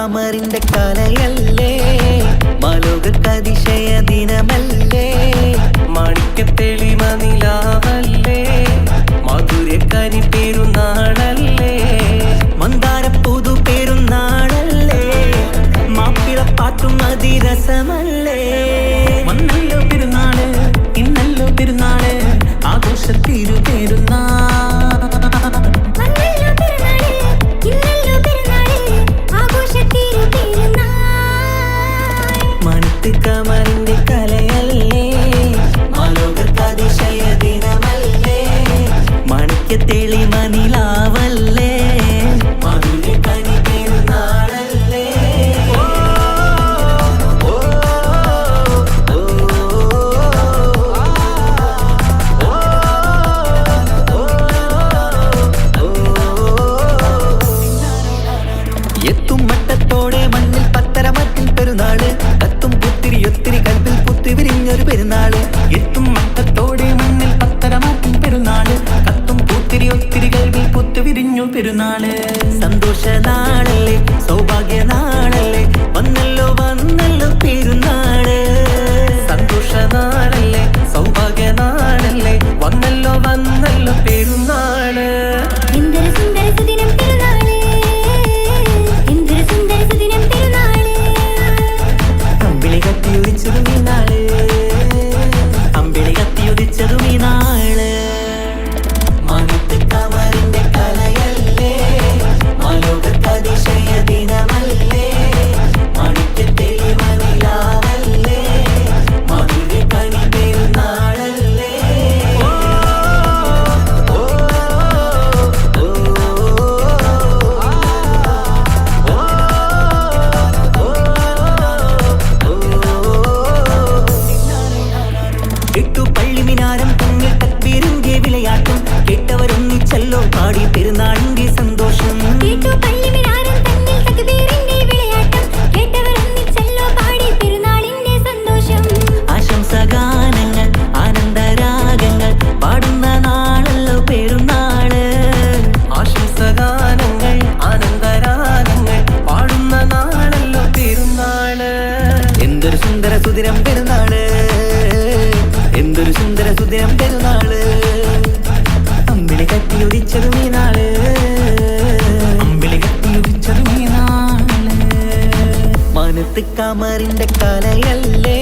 കമറിന്റെ കലയല്ലേ മാലോകതിശയ ദിനമല്ലേ മാണിക്യത്തെളിമ നിലാവല്ലേ മധുരക്കനി പെരുന്നാളല്ലേ മന്ദാര പുതു പെരുന്നാളല്ലേ മാപ്പിളപ്പാട്ടും അതിരസമല്ലേ വന്നല്ലോ പെരുന്നാള് ഇന്നല്ലോ പെരുന്നാള് ആഘോഷത്തിരു പെരുന്നാൾ വന്നല്ലോ പെരുന്നാള് ഇന്നല്ലോ പെരുന്നാള് ആഘോഷത്തിരു പെരുന്നാൾ മണിത്ത് കമറിന്റെ കലയല്ലേ മാലോകതിശയ ദിനമല്ലേ മാണിക്യത്തെളിമ നിലാവല്ലേ മധുരക്കനി പെരുന്നാളല്ലേ എത്തും മട്ടത്തോടെ മണ്ണിൽ പത്തരമറ്റിൽ പെരുന്നാള് കത്തും പുത്തിരി ഒത്തിരി കൽപ്പിൽ പുത്തി വിരിഞ്ഞൊരു പെരുന്നാള് എത്തും മട്ടത്തോടെ മണ്ണിൽ പത്തരമാറ്റും പെരുന്നാള് കത്തും പൂത്തിരി ഒത്തിരി കൽവിൽ പുത്തു വിരിഞ്ഞു പെരുന്നാള് സന്തോഷ നാളല്ലേ സൗഭാഗ്യ നാളല്ലേ വന്നല്ലോ വന്നല്ലോ പെരുന്നാള് സന്തോഷ നാളല്ലേ സൗഭാഗ്യ നാളല്ലേ വന്നല്ലോ വന്നല്ലോ പെരുന്നാള് എന്തൊരു സുന്ദര സുദിനം പെരുന്നാള് എന്തൊരു സുന്ദര സുദിനം പെരുന്നാള് അമ്പിളി കത്തിയുദിച്ചതും ഈ നാള് അമ്പിളി കത്തിയുദിച്ചതും ഈ നാള് മണിത്ത് കമറിന്റെ കലയല്ലേ മാലോകതിശയ ദിനമല്ലേ മാണിക്യത്തെളിമ നിലാവല്ലേ മധുരക്കനി പെരുന്നാളല്ലേ എട്ടു പള്ളിമിനാരം തമ്മിൽ തക്ബീറിന്റെ വിളയാട്ടം കേട്ടവരൊന്നിച്ചല്ലോ പാടി പെരുന്നാളിന്റെ സന്തോഷം കേട്ടു പള്ളിമിനാരം തന്നിൽ തക്ബീറിന്റെ വിളയാട്ടം കേട്ടവർ ഒന്നിച്ചല്ലോ പാടി പെരുന്നാളിന്റെ സന്തോഷം ആശംസഗാനങ്ങൾ ആനന്ദരാഗങ്ങൾ പാടുന്ന നാളല്ലോ പെരുന്നാള് ആശംസഗാനങ്ങൾ ആനന്ദരാഗങ്ങൾ പാടുന്ന നാളല്ലോ പെരുന്നാള് എന്തൊരു സുന്ദര സുദിനം പെരുന്നാള് എന്തൊരു സുന്ദര സുദിനം പെരുന്നാള് അമ്പിളി കത്തിയുദിച്ചതും ഈ നാള് അമ്പിളി കത്തിയുദിച്ചതും ഈ നാള് മനത്ത് കമറിന്റെ കലയല്ലേ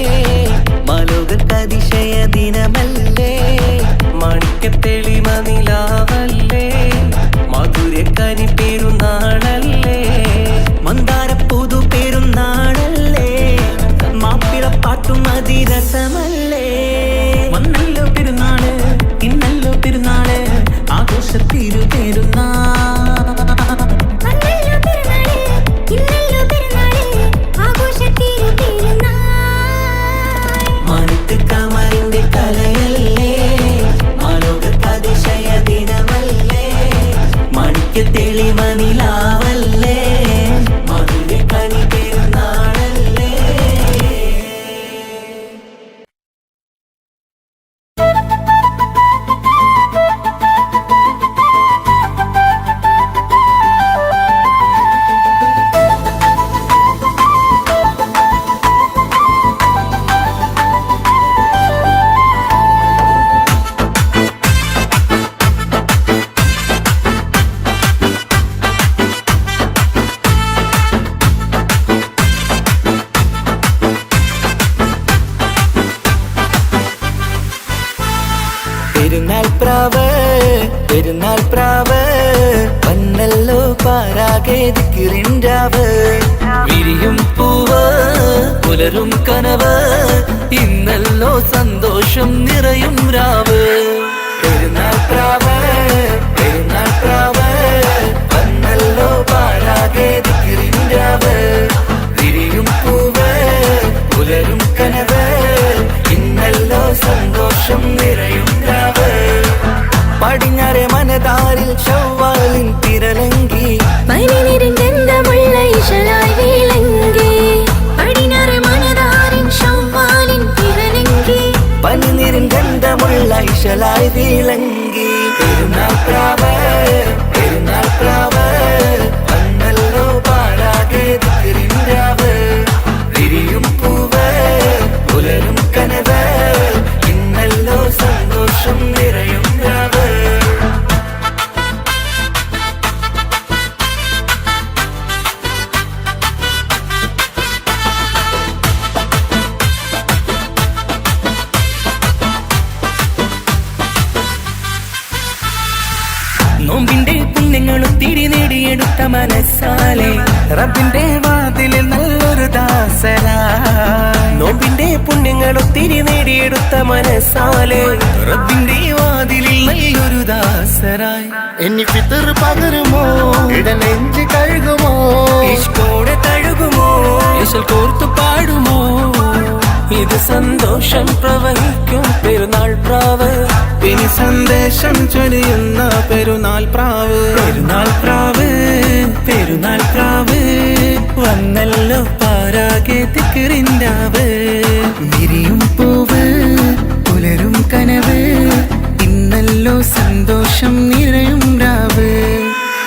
മാലോകതിശയ ദിനമല്ലേ മാണിക്യത്തെളിമ നിലാവല്ലേ മധുരക്കനി പെരുന്നാളല്ലേ മന്ദാര പുതു പെരുന്നാളല്ലേ മാപ്പിളപ്പാട്ടും അതിരസമല്ലേ വന്നല്ലോ പെരുന്നാള് ഇന്നല്ലോ പെരുന്നാള് ആഘോഷത്തിരു പെരുന്നാൾ വന്നല്ലോ പെരുന്നാള് ഇന്നല്ലോ പെരുന്നാള് ആഘോഷത്തിരു പെരുന്നാൾ മണിത്ത് കമറിന്റെ കലയല്ലേ മാലോകതിശയ ദിനമല്ലേ മാണിക്യത്തെളിമ നിലാവല്ലേ മധുരക്കനി പെരുന്നാളല്ലേ പെരുന്നാൾ പ്രാവ് വന്നല്ലോ പാരാകെ ദിക്റിൻരാവ് വിരിയും പൂവ് പുലരും കനവ് ഇന്നല്ലോ സന്തോഷം നിറയും രാവ് പെരുന്നാൾ പ്രാവ് വന്നല്ലോ പാരാകെ ദിക്റിൻരാവ് വിരിയും പൂവ് പുലരും കനവ് ഇന്നല്ലോ സന്തോഷം നിറയും രാവ് പടിഞ്ഞാറെ മനതാരിൽ ശവ്വാലിൻ തിരലങ്കി പനിനിരന്തമുള്ള ഇശലായി വിളങ്ങി പടിഞ്ഞാറ് മനതാരിൻ ശവ്വാലിൻ തിരലങ്കി പനിനിരിൻ ഗന്ധമുള്ള ഇശലായി വിളങ്ങി പെരുന്നാൾ പ്രാവ് വന്നല്ലോ പാടാകെ ദിക്റി പുണ്യങ്ങളൊത്തിരി നേടിയെടുത്ത മനസ്സാലെ റബ്ബിന്റെ വാതിലിൽ നല്ലൊരു ദാസരായി നോമ്പിന്റെ പുണ്യങ്ങളൊത്തിരി നേടിയെടുത്ത മനസ്സാലെ റബ്ബിന്റെ വാതിലിൽ നല്ലൊരു ദാസരായി എന്നി ഫിത്തർ പകരുമോ ഇടനെഞ്ച് കഴുകുമോ ഇഷ്കോടെ തഴുകുമോ ഇശൽ കോർത്തു പാടുമോ ഇത് സന്തോഷം പ്രവഹിക്കും പെരുന്നാൾ പ്രാവ് ഇനി സന്ദേശം ചൊരിയുന്ന പെരുന്നാൾ പ്രാവ് പെരുന്നാൾ പ്രാവ് പെരുന്നാൾ പ്രാവ് വന്നല്ലോ പാരാകെ തിക്കിറിന്റാവ് വിരിയും പൂവ് പുലരും കനവ് ഇന്നല്ലോ സന്തോഷം നിറയും രാവ്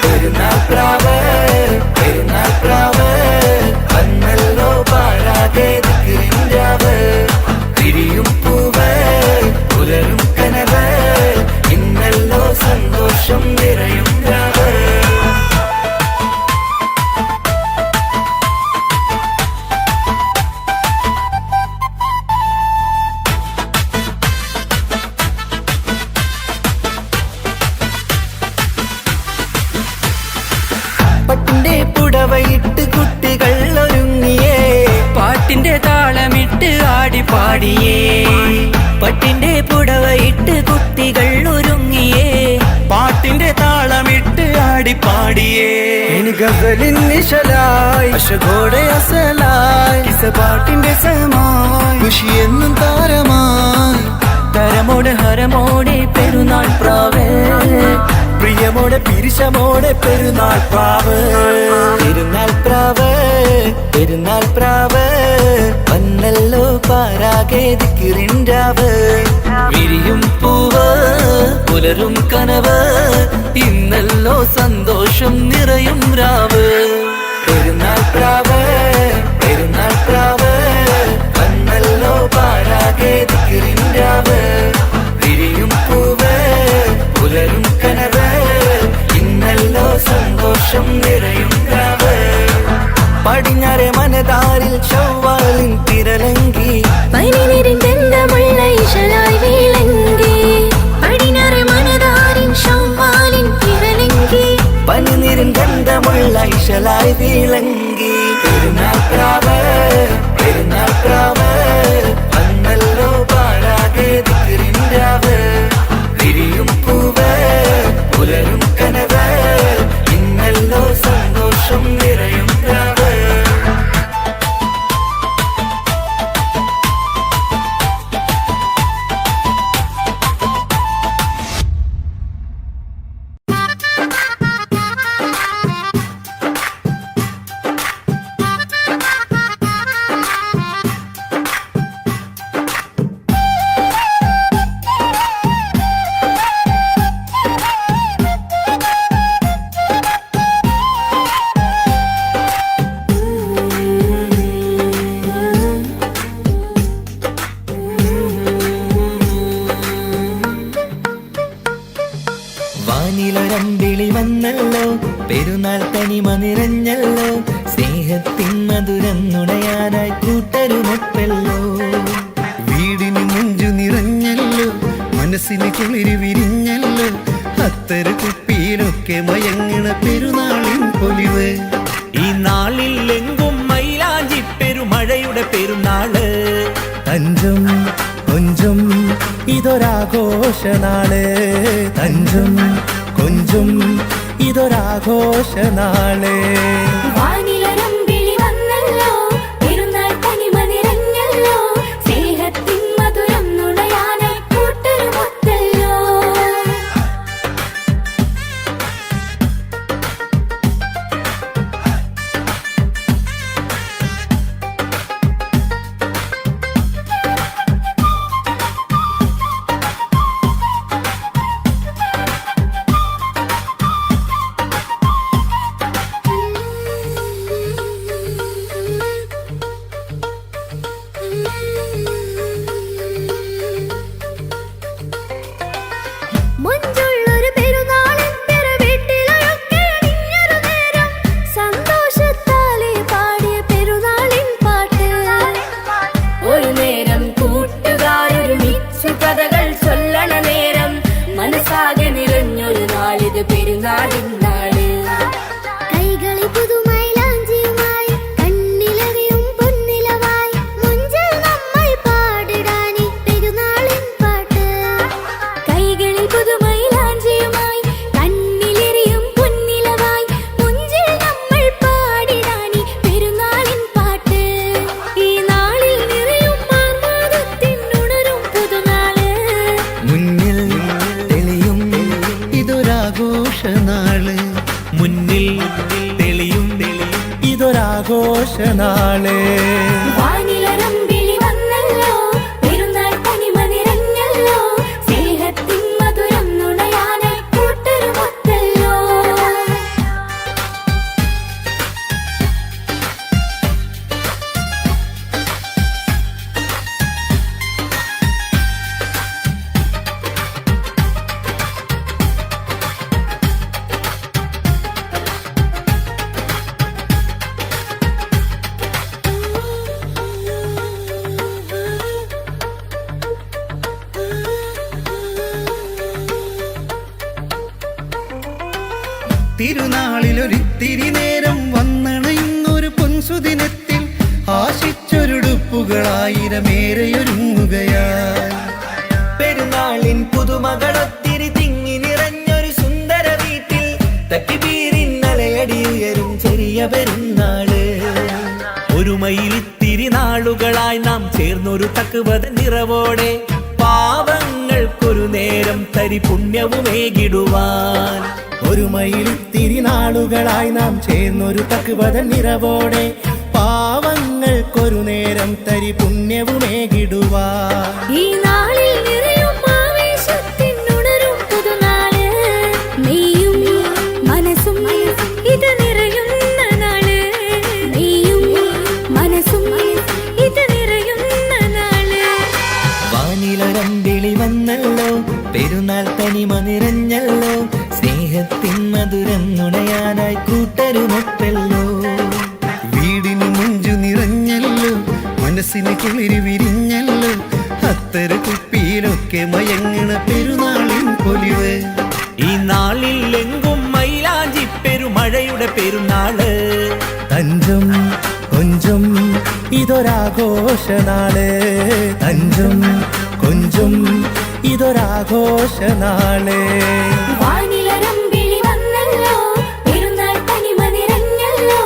പെരുന്നാൾ പ്രാവ് പെരുന്നാൾ പ്രാവ് വന്നല്ലോ പാരാകെ തിക്കിറിന്റാവ് വിരിയും പൂവ് പുലരും കനവ് ഇന്നല്ലോ സന്തോഷം നിറയും രാവ് പട്ടിന്റെ പുടവയിട്ട് കുട്ടികൾ ഒരുങ്ങിയേ പാട്ടിന്റെ താളമിട്ട് ആടി പാടിയേ പട്ടിന്റെ പുടവയിട്ട് കുട്ടികൾ ഒരുങ്ങിയേ പാട്ടിന്റെ താളമിട്ട് ആടി പാടിയേ ഇനി ഗസലിൻ നിശലായി അശകോടെ അസലായി പാട്ടിന്റെ സമായി ഖുഷി എന്നും താരമായി തരമോടെ ഹരമോടെ പെരുന്നാൾ പ്രാവേ പ്രിയമോടെ പിരിശമോടെ പെരുന്നാൾ പ്രാവ് പെരുന്നാൾ പ്രാവ് പെരുന്നാൾ പ്രാവ് വന്നല്ലോ പാരാകെ ദിക്കിറിന്റാവ് വിരിയും പൂവ് പുലരും കനവ് ഇന്നല്ലോ സന്തോഷം നിറയും രാവ് പെരുന്നാൾ പ്രാവ് പെരുന്നാൾ പ്രാവ് വന്നല്ലോ പാരാകെ ദിക്കിറിന്റാവ് വിരിയും പൂവ് പുലരും കനവ് ഇന്നല്ലോ സന്തോഷം നിറയും രാവ് പടിഞ്ഞാറെ മനതാരിൽ ചൊവ്വാലിൻ തിരലങ്കി പനിനീരിൻ ഗന്ധമുള്ള ഇശലായി വിളങ്ങി പടിഞ്ഞാറ് മനതാരിൻ ശവ്വാലിൻ തിരലങ്കി പനിനീരിൻ ഗന്ധമുള്ള ഇശലായി വിളങ്ങി പെരുന്നാൾ പ്രാവ് പെരുന്നാൾ പ്രാവ് വന്നല്ലോ പാഴാകെ ദിക്കിറിന്റാവ് വിരിയും പൂവ് പുലരും കനവ് ഇന്നല്ലോ സന്തോഷം നിറയും രാവ് വാനിലൊരമ്പിളി വന്നല്ലോ പെരുന്നാൾ തനിമ നിറഞ്ഞല്ലോ സ്നേഹത്തിൻ മധുരം നുണയാനായി കൂട്ടരുമൊപ്പല്ലോ വീടിന് മുഞ്ചു നിറഞ്ഞല്ലോ മനസ്സിന് കുളിര് വിരിഞ്ഞല്ലോ അത്തര കുപ്പിയിലൊക്കെ മയങ്ങണ പെരുന്നാളിൻ പൊലിവ് ഈ നാളിൽ എങ്കും മൈലാഞ്ചി പെരുമഴയുടെ പെരുന്നാള് തഞ്ചും കൊഞ്ചും ഇതൊരാഘോഷനാള് തഞ്ചും കൊഞ്ചും ഇതൊരാഘോഷനാള് വാനിലൊരമ്പിളി വന്നല്ലോ പെരുന്നാൾ തനിമ നിറഞ്ഞല്ലോ സ്നേഹത്തിൻ മധുരം നുണയാനായി കൂട്ടരുമൊത്തല്ലോ ആഘോഷനാള് വാനിലരമ്പിളി വന്നല്ലോ പെരുന്നാൾ തനിമ നിറഞ്ഞല്ലോ സ്നേഹത്തിൻ മധുരം നുണയാനായി കൂട്ടരുമൊത്തല്ലോ തിരുനാളിലൊരിത്തിരി നേരം വന്നണയുന്നൊരു പൊൻസുദിനത്തിൽ ആശിച്ചൊരുടുപ്പുകളായിരമേറെയൊരുങ്ങുകയായി പെരുന്നാളിൻ പുതുമകളൊത്തിരി തിങ്ങി നിറഞ്ഞൊരു സുന്ദര വീട്ടിൽ തക്കിബീരിന്നലയടി ഉയരും ചെറിയ പെരുന്നാള് ഒരു മയിലിത്തിരി നാളുകളായി നാം ചേർന്നൊരു തക്കുവത നിറവോടെ പാവങ്ങൾക്കൊരു നേരം തരി പുണ്യവുമേകിടുവാൻ ഒരു മയിലിത്തിരി നാളുകളായി നാം ചേർന്നൊരു തക്കുവത നിറവോടെ പാവങ്ങൾക്കൊരു നേരം തരി പുണ്യവുമേകിടുവാ ഈ നാളിൽ നിറയും ആവേശത്തിനുണരും പുതുനാള് നീയും മനസ്സും ഇത് നിറയുന്ന നാള് നീയും മനസ്സും ഇത് നിറയുന്ന നാള് വാനിലരമ്പിളി വന്നല്ലോ പെരുന്നാൾ തനിമ നിറഞ്ഞല്ലോ സ്നേഹത്തിൻ മധുരം നുണയാനായി കൂട്ടരുമൊത്തല്ലോ വീടിന് മുഞ്ചു നിറഞ്ഞല്ലോ മനസ്സിന് കുളിരി വിരിഞ്ഞല്ലോ അത്തര കുപ്പിയിലൊക്കെ മയങ്ങണ പെരുന്നാളിൻ പൊലിവ് ഈ നാളിൽ എങ്കും മൈലാഞ്ചി പെരുമഴയുടെ പെരുന്നാള് തഞ്ചം കൊഞ്ചം ഇതൊരാഘോഷനാള് തഞ്ചം കൊഞ്ചം ഇതൊരാഘോഷനാള് വാനിലരമ്പിളി വന്നല്ലോ പെരുന്നാൾ തനിമ നിറഞ്ഞല്ലോ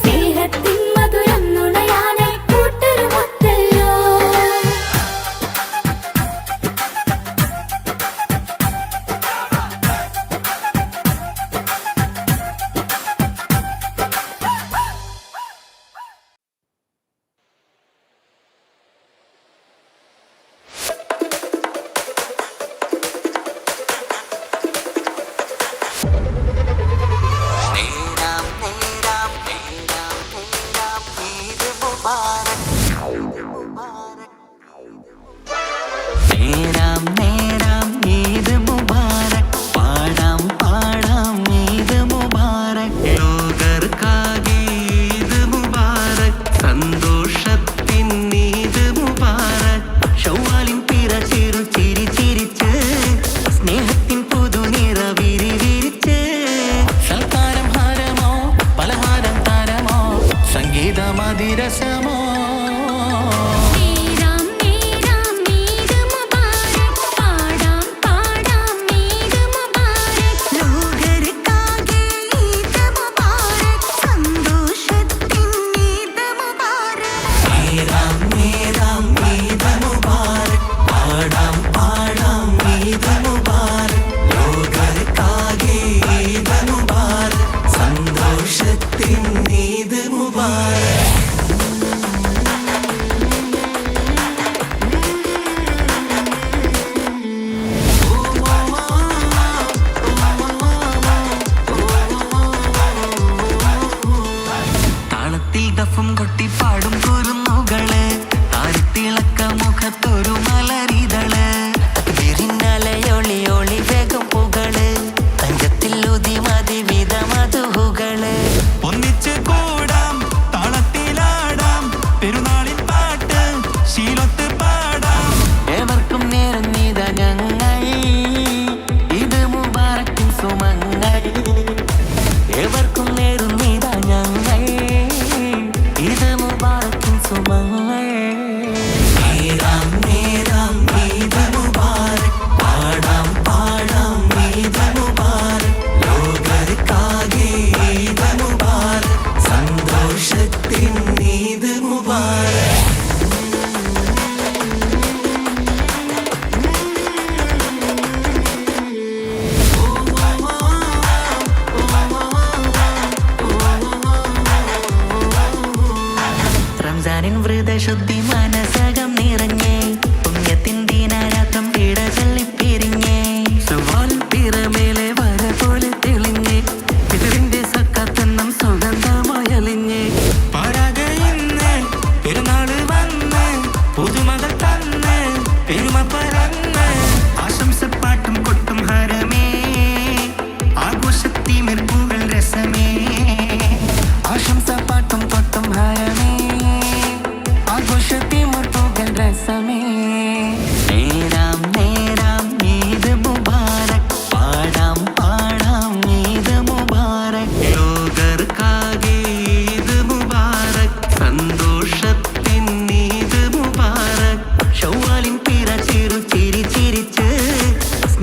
സ്നേഹത്തിൻ മധുരം നുണയാനായി കൂട്ടരുമൊത്തല്ലോ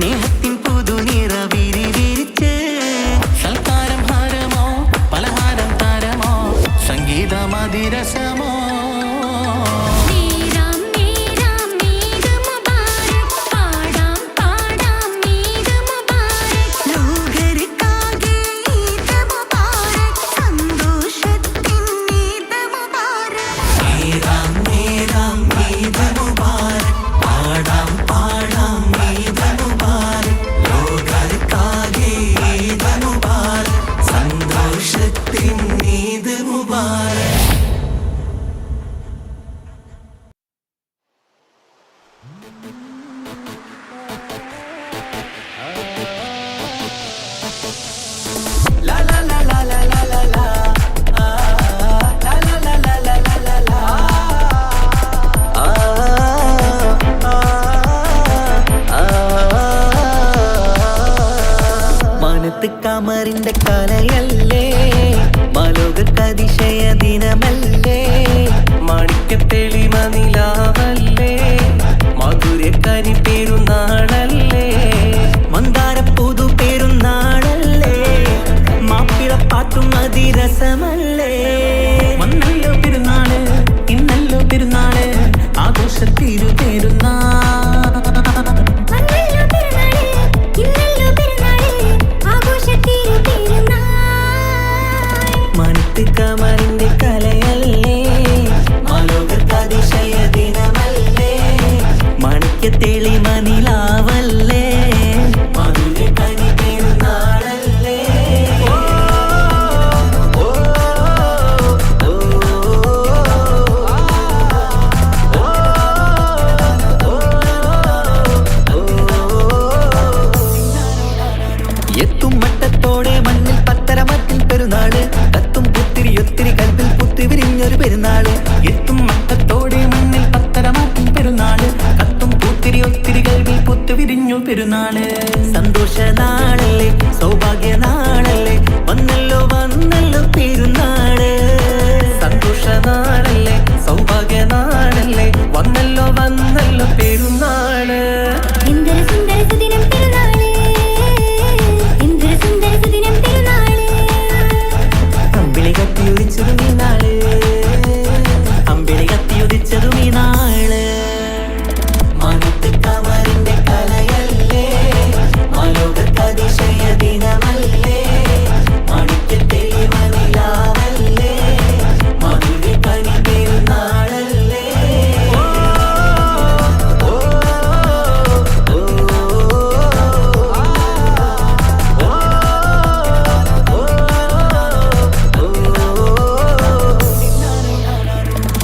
സ്നേഹത്തിൻ പുതുനിറ വിരിവിരിച്ച് സൽക്കാരം ഹാരമോ പലഹാരം താരമോ സംഗീതമതിരസമോ കമറിന്റെ കലയല്ലേ മലോകതിശയ ദിനമല്ലേ മാണിക്യത്തെളിമ നിലാവല്ലേ മധുരക്കനി പെരുന്നാളല്ലേ മന്ദാര പുതു പെരുന്നാളല്ലേ മാപ്പിളപ്പാട്ടും അതിരസമല്ലേ വന്നല്ലോ പെരുന്നാള് ഇന്നല്ലോ പെരുന്നാള് ആഘോഷത്തിരു പെരുന്നാൾ കമറിന്റെ കലയല്ലേ മലോകതിശയ ദിനമല്ലേ മാണിക്യത്തെളി മനിലാവല്ലേ മധുരക്കനി പെരുന്നാളല്ലേ എത്തും മട്ടത്തോടെ മണ്ണിൽ പത്തരമത്തിൻ പെരുന്നാള് കത്തും പുത്തിരി ഒത്തിരി കൽപ്പിൽ പുത്തി വിരിഞ്ഞൊരു പെരുന്നാള് എത്തും മട്ടത്തോടെ മണ്ണിൽ പത്തരമാറ്റും പെരുന്നാള് കത്തും പൂത്തിരി ഒത്തിരി കൽവിൽ പുത്തു വിരിഞ്ഞു പെരുന്നാള് സന്തോഷ നാളല്ലേ സൗഭാഗ്യ നാളല്ലേ വന്നല്ലോ വന്നല്ലോ പെരുന്നാള് സന്തോഷ നാളല്ലേ സൗഭാഗ്യ നാളല്ലേ വന്നല്ലോ വന്നല്ലോ പെരുന്നാള് എന്തൊരു സുന്ദര സുദിനം പെരുന്നാള് എന്തൊരു സുന്ദര സുദിനം പെരുന്നാള് അമ്പിളി കത്തിയുദിച്ചതും ഈ നാള് അമ്പിളി കത്തിയുദിച്ചതും ഈ നാള് മനത്ത് കമറിന്റെ കലയല്ലേ മലോകതിശയ ദിനമല്ലേ മാണിക്യത്തെളി മനിലാവല്ലേ മധുരക്കനി പെരുന്നാളല്ലേ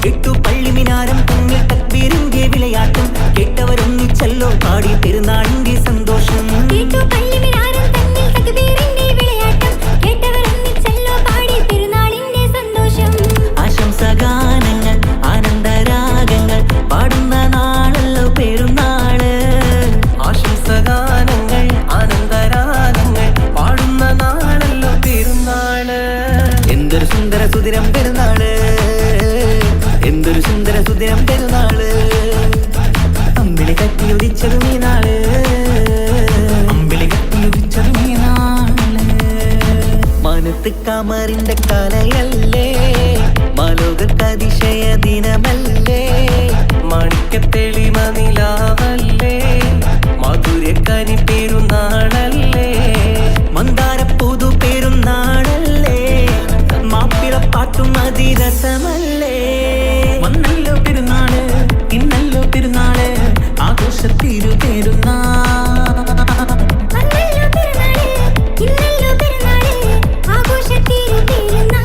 എട്ടു പള്ളിമിനാരം തമ്മിൽ തക്ബീറിന്റെ വിളയാട്ടം കേട്ടവരൊന്നിച്ചല്ലോ പാടി പെരുന്നാളിന്റെ സന്തോഷം കേട്ടു പള്ളിമിനാരം തന്നിൽ തക്ബീറിന്റെ വിളയാട്ടം കേട്ടവരൊന്നിച്ചല്ലോ പാടി പെരുന്നാളിന്റെ സന്തോഷം ആശംസഗാനങ്ങൾ ആനന്ദരാഗങ്ങൾ പാടുന്ന നാളല്ലോ പെരുന്നാള് ആശംസഗാനങ്ങൾ ആനന്ദരാഗങ്ങൾ പാടുന്ന നാളല്ലോ പെരുന്നാള് എന്തൊരു സുന്ദര സുദിനം പെരുന്നാള് എന്തൊരു സുന്ദര സുദിനം പെരുന്നാള് അമ്പിളി കത്തിയുദിച്ചതും ഈ നാള് അമ്പിളി കത്തിയുദിച്ചതും ഈ നാള് മനത്ത് കമറിന്റെ കലയല്ലേ മലോകതിശയ ദിനമല്ലേ മാണിക്യത്തെളിമ നിലാവല്ലേ മധുരക്കനി പെരുന്നാളല്ലേ മന്ദാര പുതു പെരുന്നാളല്ലേ മാപ്പിളപ്പാട്ടും അതിരസമല്ലേ വന്നല്ലോ പെരുന്നാള് ഇന്നല്ലോ പെരുന്നാള് ആഘോഷത്തിരു പെരുന്നാൾ വന്നല്ലോ പെരുന്നാള് ഇന്നല്ലോ പെരുന്നാള് ആഘോഷത്തിരു പെരുന്നാൾ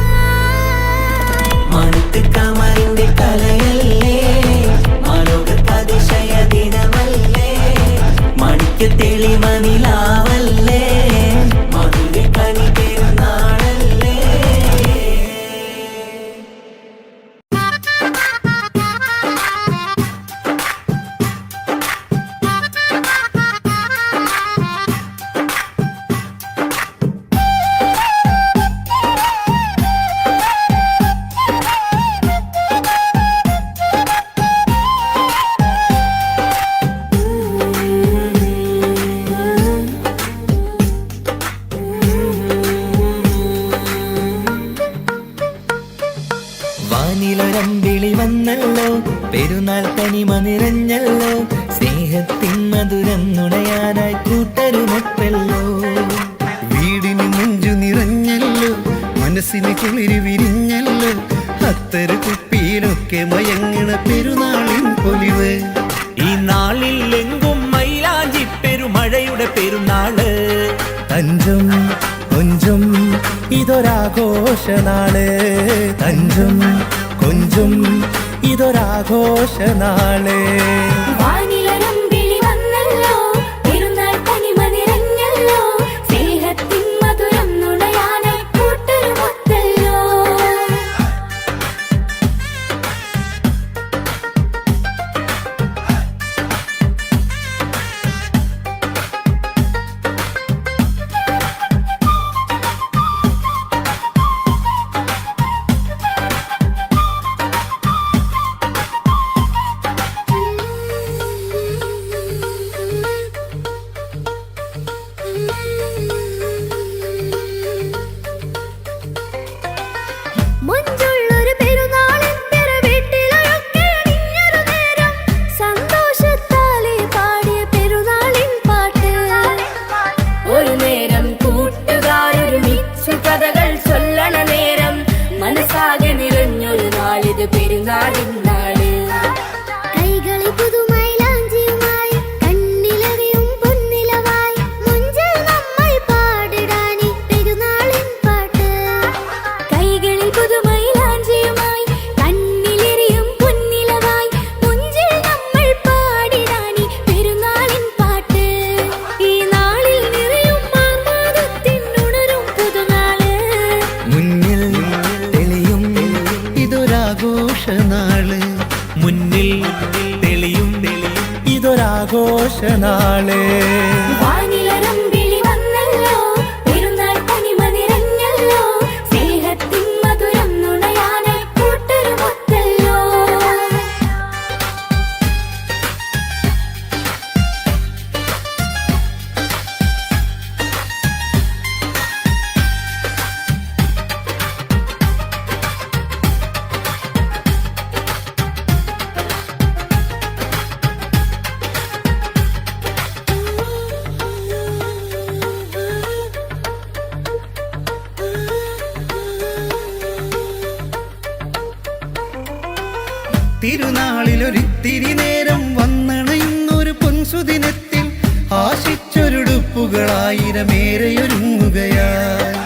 മനത്ത് കമറിന്റെ കലയല്ലേ മലോകതിശയ ദിനമല്ലേ മാണിക്യത്തെളി മനിലാവല്ലേ മധുരക്കനി പെരുന്നാളല്ലേ നുണയാനായി കൂട്ടരുമൊപ്പല്ലോ. വീടിന് നെഞ്ചു നിറഞ്ഞല്ലോ, മനസ്സിന് കുളിര് വിരിഞ്ഞല്ലോ, അത്തര കുപ്പിയിലൊക്കെ മയങ്ങണ പെരുന്നാളിൻ പൊലിവ്. ഈ നാളിൽ എങ്കും മൈലാഞ്ചി പെരുമഴയുടെ പെരുന്നാള്. തഞ്ചും കൊഞ്ചും ഇതൊരാഘോഷനാള്, തഞ്ചും കൊഞ്ചും ഇതൊരാഘോഷനാള്. വാനിലൊരമ്പിളി വന്നല്ലോ, പെരുന്നാൾ തനിമ നിറഞ്ഞല്ലോ, സ്നേഹത്തിൻ മധുരം നുണയാനായി കൂട്ടരുമൊത്തല്ലോ. മുഞ്ചുള്ളൊരു പെരുന്നാളിന്റെ വീട്ടിലൊക്കെ അണിഞ്ഞൊരു നേരം, സന്തോഷത്താലെ പാടിയ പെരുന്നാളിൻ പാട്ട്. ഒരു നേരം കൂട്ടുകാരൊരുമിച്ചു കഥകൾ ചൊല്ലണ നേരം, മനസ്സാകെ നിറഞ്ഞൊരു നാളിത് പെരുന്നാളിൻ നാള്. കൈകളിൽ പുതുമൈലാഞ്ചിയുമായി, കണ്ണിലറിയും പൊന്നിലവായി, മുഞ്ചിൽ നമ്മൾ പാടിടാനി പെരുന്നാളിൻ പാട്ട്. കൈകളിൽ പുതുമൈലാഞ്ചിയുമായി, കണ്ണിലെറിയും പൊന്നിലവായി, മുഞ്ചിൽ നമ്മൾ പാടിടാനി പെരുന്നാളിൻ പാട്ട്. ഈ നാളിൽ നിറയും ആഹ്ലാദത്തിൻ ഉണരും പുതുനാള്. മുന്നിൽ തെളിയും ഇതൊരാഘോഷനാള്, മുന്നിൽ തെളിയും ഇതൊരാഘോഷനാള്. വാനിലൊരമ്പിളി വന്നല്ലോ, പെരുന്നാൾ തനിമ നിറഞ്ഞല്ലോ, സ്നേഹത്തിൻ മധുരം നുണയാനായി കൂട്ടരുമൊത്തല്ലോ. തിരുനാളിലൊരിത്തിരി നേരം വന്നണയുന്നൊരു പൊൻസുദിനത്തിൽ ആശിച്ചൊരുടുപ്പുകളായിരമേറെയൊരുങ്ങുകയായി.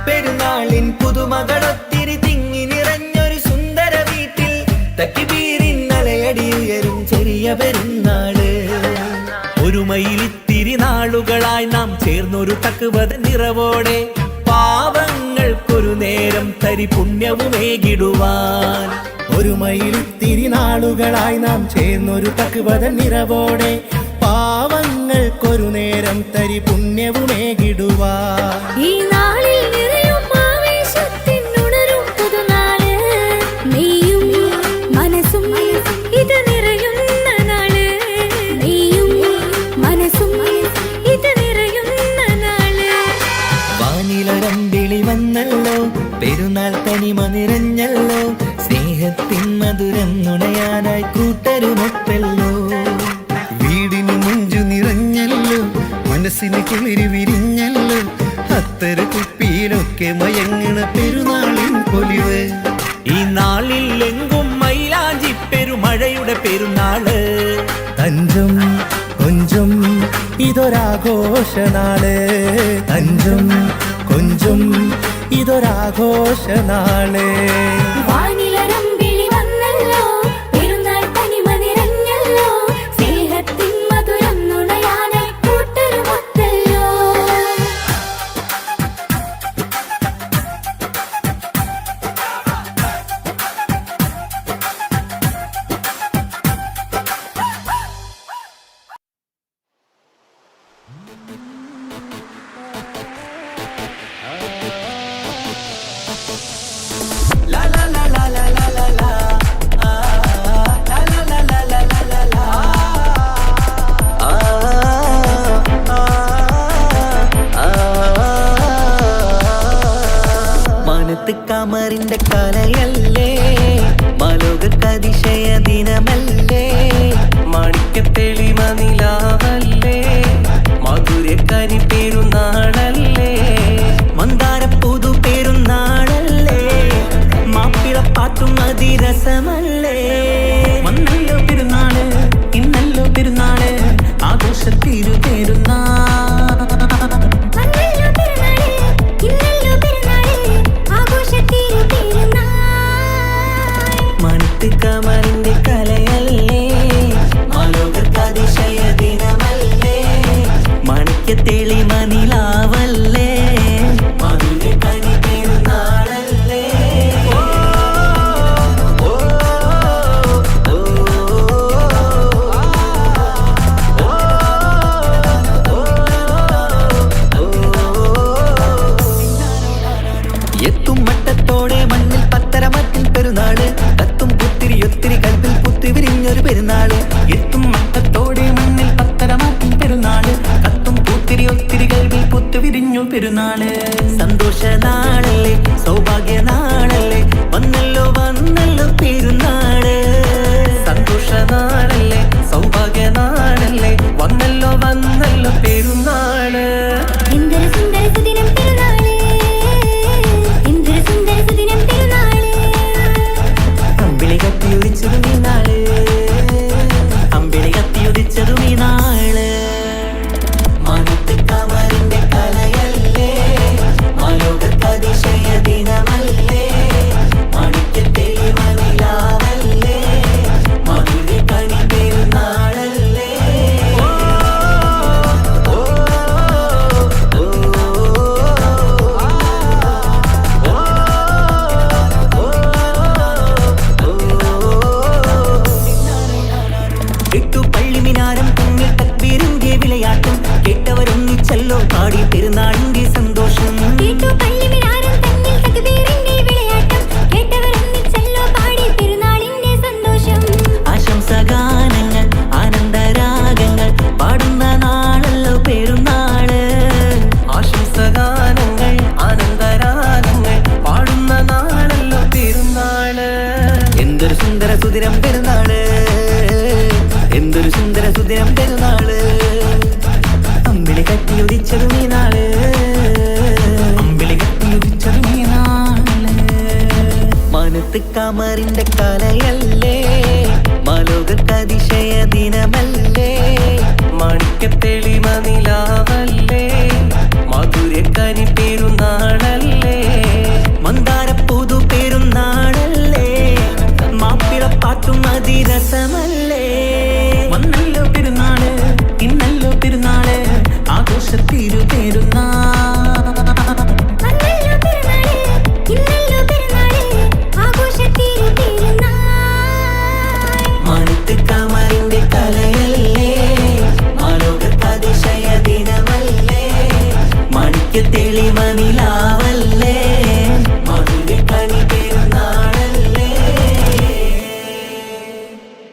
പെരുന്നാളിൻ പുതുമകളൊത്തിരി തിങ്ങി നിറഞ്ഞൊരു സുന്ദര വീട്ടിൽ, തക്ബീറിൻ അലയടിയുയരും ചെറിയ പെരുന്നാള്. ഒരുമയിലിത്തിരി നാളുകളായി നാം ചേർന്നൊരു തക്വത നിറവോടെ, പാവങ്ങൾക്കൊരു നേരം തരി പുണ്യവുമേകിടുവാൻ. ഒരു മയിലിത്തിരി നാളുകളായി നാം ചേർന്നൊരു തക്വത നിറവോടെ, പാവങ്ങൾക്കൊരു നേരം തരി പുണ്യവുമേകിടുവാൻ. ഈ നാളിൽ നിറയും ആവേശത്തിൻ ഉണരും പുതുനാള്, നീയും മനസ്സും ഇത് നിറയുന്ന നാള്, നീയും മനസ്സും ഇത് നിറയുന്ന നാള്. വാനിലൊരമ്പിളി വന്നല്ലോ, പെരുന്നാൾ തനിമ നിറഞ്ഞല്ലോ, സ്നേഹത്തിൻ മധുരം നുണയാനായി കൂട്ടരുമൊപ്പല്ലോ. വീടിന് നെഞ്ചു നിറഞ്ഞല്ലോ, മനസ്സിന് കുളിര് വിരിഞ്ഞല്ലോ, അത്തര കുപ്പിയിലൊക്കെ മയങ്ങണ പെരുന്നാളിൻ പൊലിവ്. ഈ നാളിൽ എങ്കും മൈലാഞ്ചി പെരുമഴയുടെ പെരുന്നാള്. തഞ്ചും കൊഞ്ചും ഇതൊരാഘോഷനാള്, തഞ്ചും കൊഞ്ചും ഇതൊരാഘോഷനാള്. വാനിലൊരമ്പിളി വന്നല്ലോ, പെരുന്നാൾ തനിമ നിറഞ്ഞല്ലോ, സ്നേഹത്തിൻ മധുരം നുണയാനായി കൂട്ടരുമൊത്തല്ലോ. കമറിന്റെ കലയല്ലേ, മാലോകർക്കതിശയ ദിനമല്ലേ, മാണിക്യത്തെളിമ നിലാവല്ലേ, മാണിക്യ തെളിമനിലാവല്ലേ മധുര കനി പെരുന്നാളല്ലേ എത്തും മട്ടത്തോടെ മണ്ണിൽ പത്തരമാറ്റിൻ പെരുന്നാള് കത്തും പുത്തിരി ഒത്തിരി കൽപ്പിൽ പുത്തി വിരിഞ്ഞൊരു പെരുന്നാള് എത്തും മട്ടത്തോടെ മണ്ണിൽ പത്തരമാറ്റിൻ പെരുന്നാള് കത്തും പൂത്തിരി ഒത്തിരി കൽവിൽ പുത്തു വിരിഞ്ഞു പെരുന്നാള് സന്തോഷ നാളല്ലേ സൗഭാഗ്യ നാളല്ലേ വന്നല്ലോ വന്നല്ലോ പെരുന്നാള് സന്തോഷ നാളല്ലേ സൗഭാഗ്യ നാളല്ലേ വന്നല്ലോ വന്നല്ലോ പെരുന്നാള് എന്തൊരു സുന്ദര സുദിനം പെരുന്നാള് എന്തൊരു സുന്ദര സുദിനം പെരുന്നാള് അമ്പിളി കത്തിയുദിച്ചതും ഈ നാള് അമ്പിളി കത്തിയുദിച്ചതും ഈ നാള് മാനത്ത് കമറിന്റെ കലയല്ലേ മാലോകത്തതിശയ ദിനമല്ലേ മാണിക്യത്തെളി മനിലാവല്ലേ മധുര കണി പെരുന്നാളല്ലേ എട്ടു പള്ളിമിനാരം തമ്മിൽ തക്ബീറിന്റെ വിളയാട്ടം കേട്ടവരൊന്നിച്ചല്ലോ പാടി പെരുന്നാളിന്റെ സന്തോഷം കേട്ടു പള്ളിമിനാരം തന്നിൽ തക്ബീറിന്റെ വിളയാട്ടം കേട്ടവരൊന്നിച്ചല്ലോ പാടി പെരുന്നാളിന്റെ സന്തോഷം ആശംസഗാനങ്ങൾ ആനന്ദരാഗങ്ങൾ പാടുന്ന നാളല്ലോ പെരുന്നാള് ആശംസഗാനങ്ങൾ ആനന്ദരാഗങ്ങൾ പാടുന്ന നാളല്ലോ പെരുന്നാള് എന്തൊരു സുന്ദര സുദിനം പെരുന്നാള് എന്തൊരു സുന്ദര സുദിനം പെരുന്നാള് അമ്പിളി കത്തിയുദിച്ചതും ഈ നാള് അമ്പിളി കത്തിയുദിച്ചതും ഈ നാള് മാനത്ത് കമറിന്റെ കലയല്ലേ മാലോകത്തതിശയ ദിനമല്ലേ മാണിക്യത്തെളിമ നിലാവല്ലേ മധുര കനി പെരുന്നാളല്ലേ മന്ദാരപ്പൂതു പെരുന്നാളല്ലേ മാപ്പിളപ്പാട്ടും അതിരസമല്ലേ വന്നല്ലോ പെരുന്നാള് ഇന്നല്ലോ പെരുന്നാള് ആഘോഷത്തിരു പെരുന്നാൾ വന്നല്ലോ പെരുന്നാള് ഇന്നല്ലോ പെരുന്നാള് ആഘോഷത്തിരു പെരുന്നാൾ മാനത്ത് കമറിന്റെ കലയല്ലേ മാലോകത്തതിശയ ദിനമല്ലേ മാണിക്യ തെളിമനിലാവല്ലേ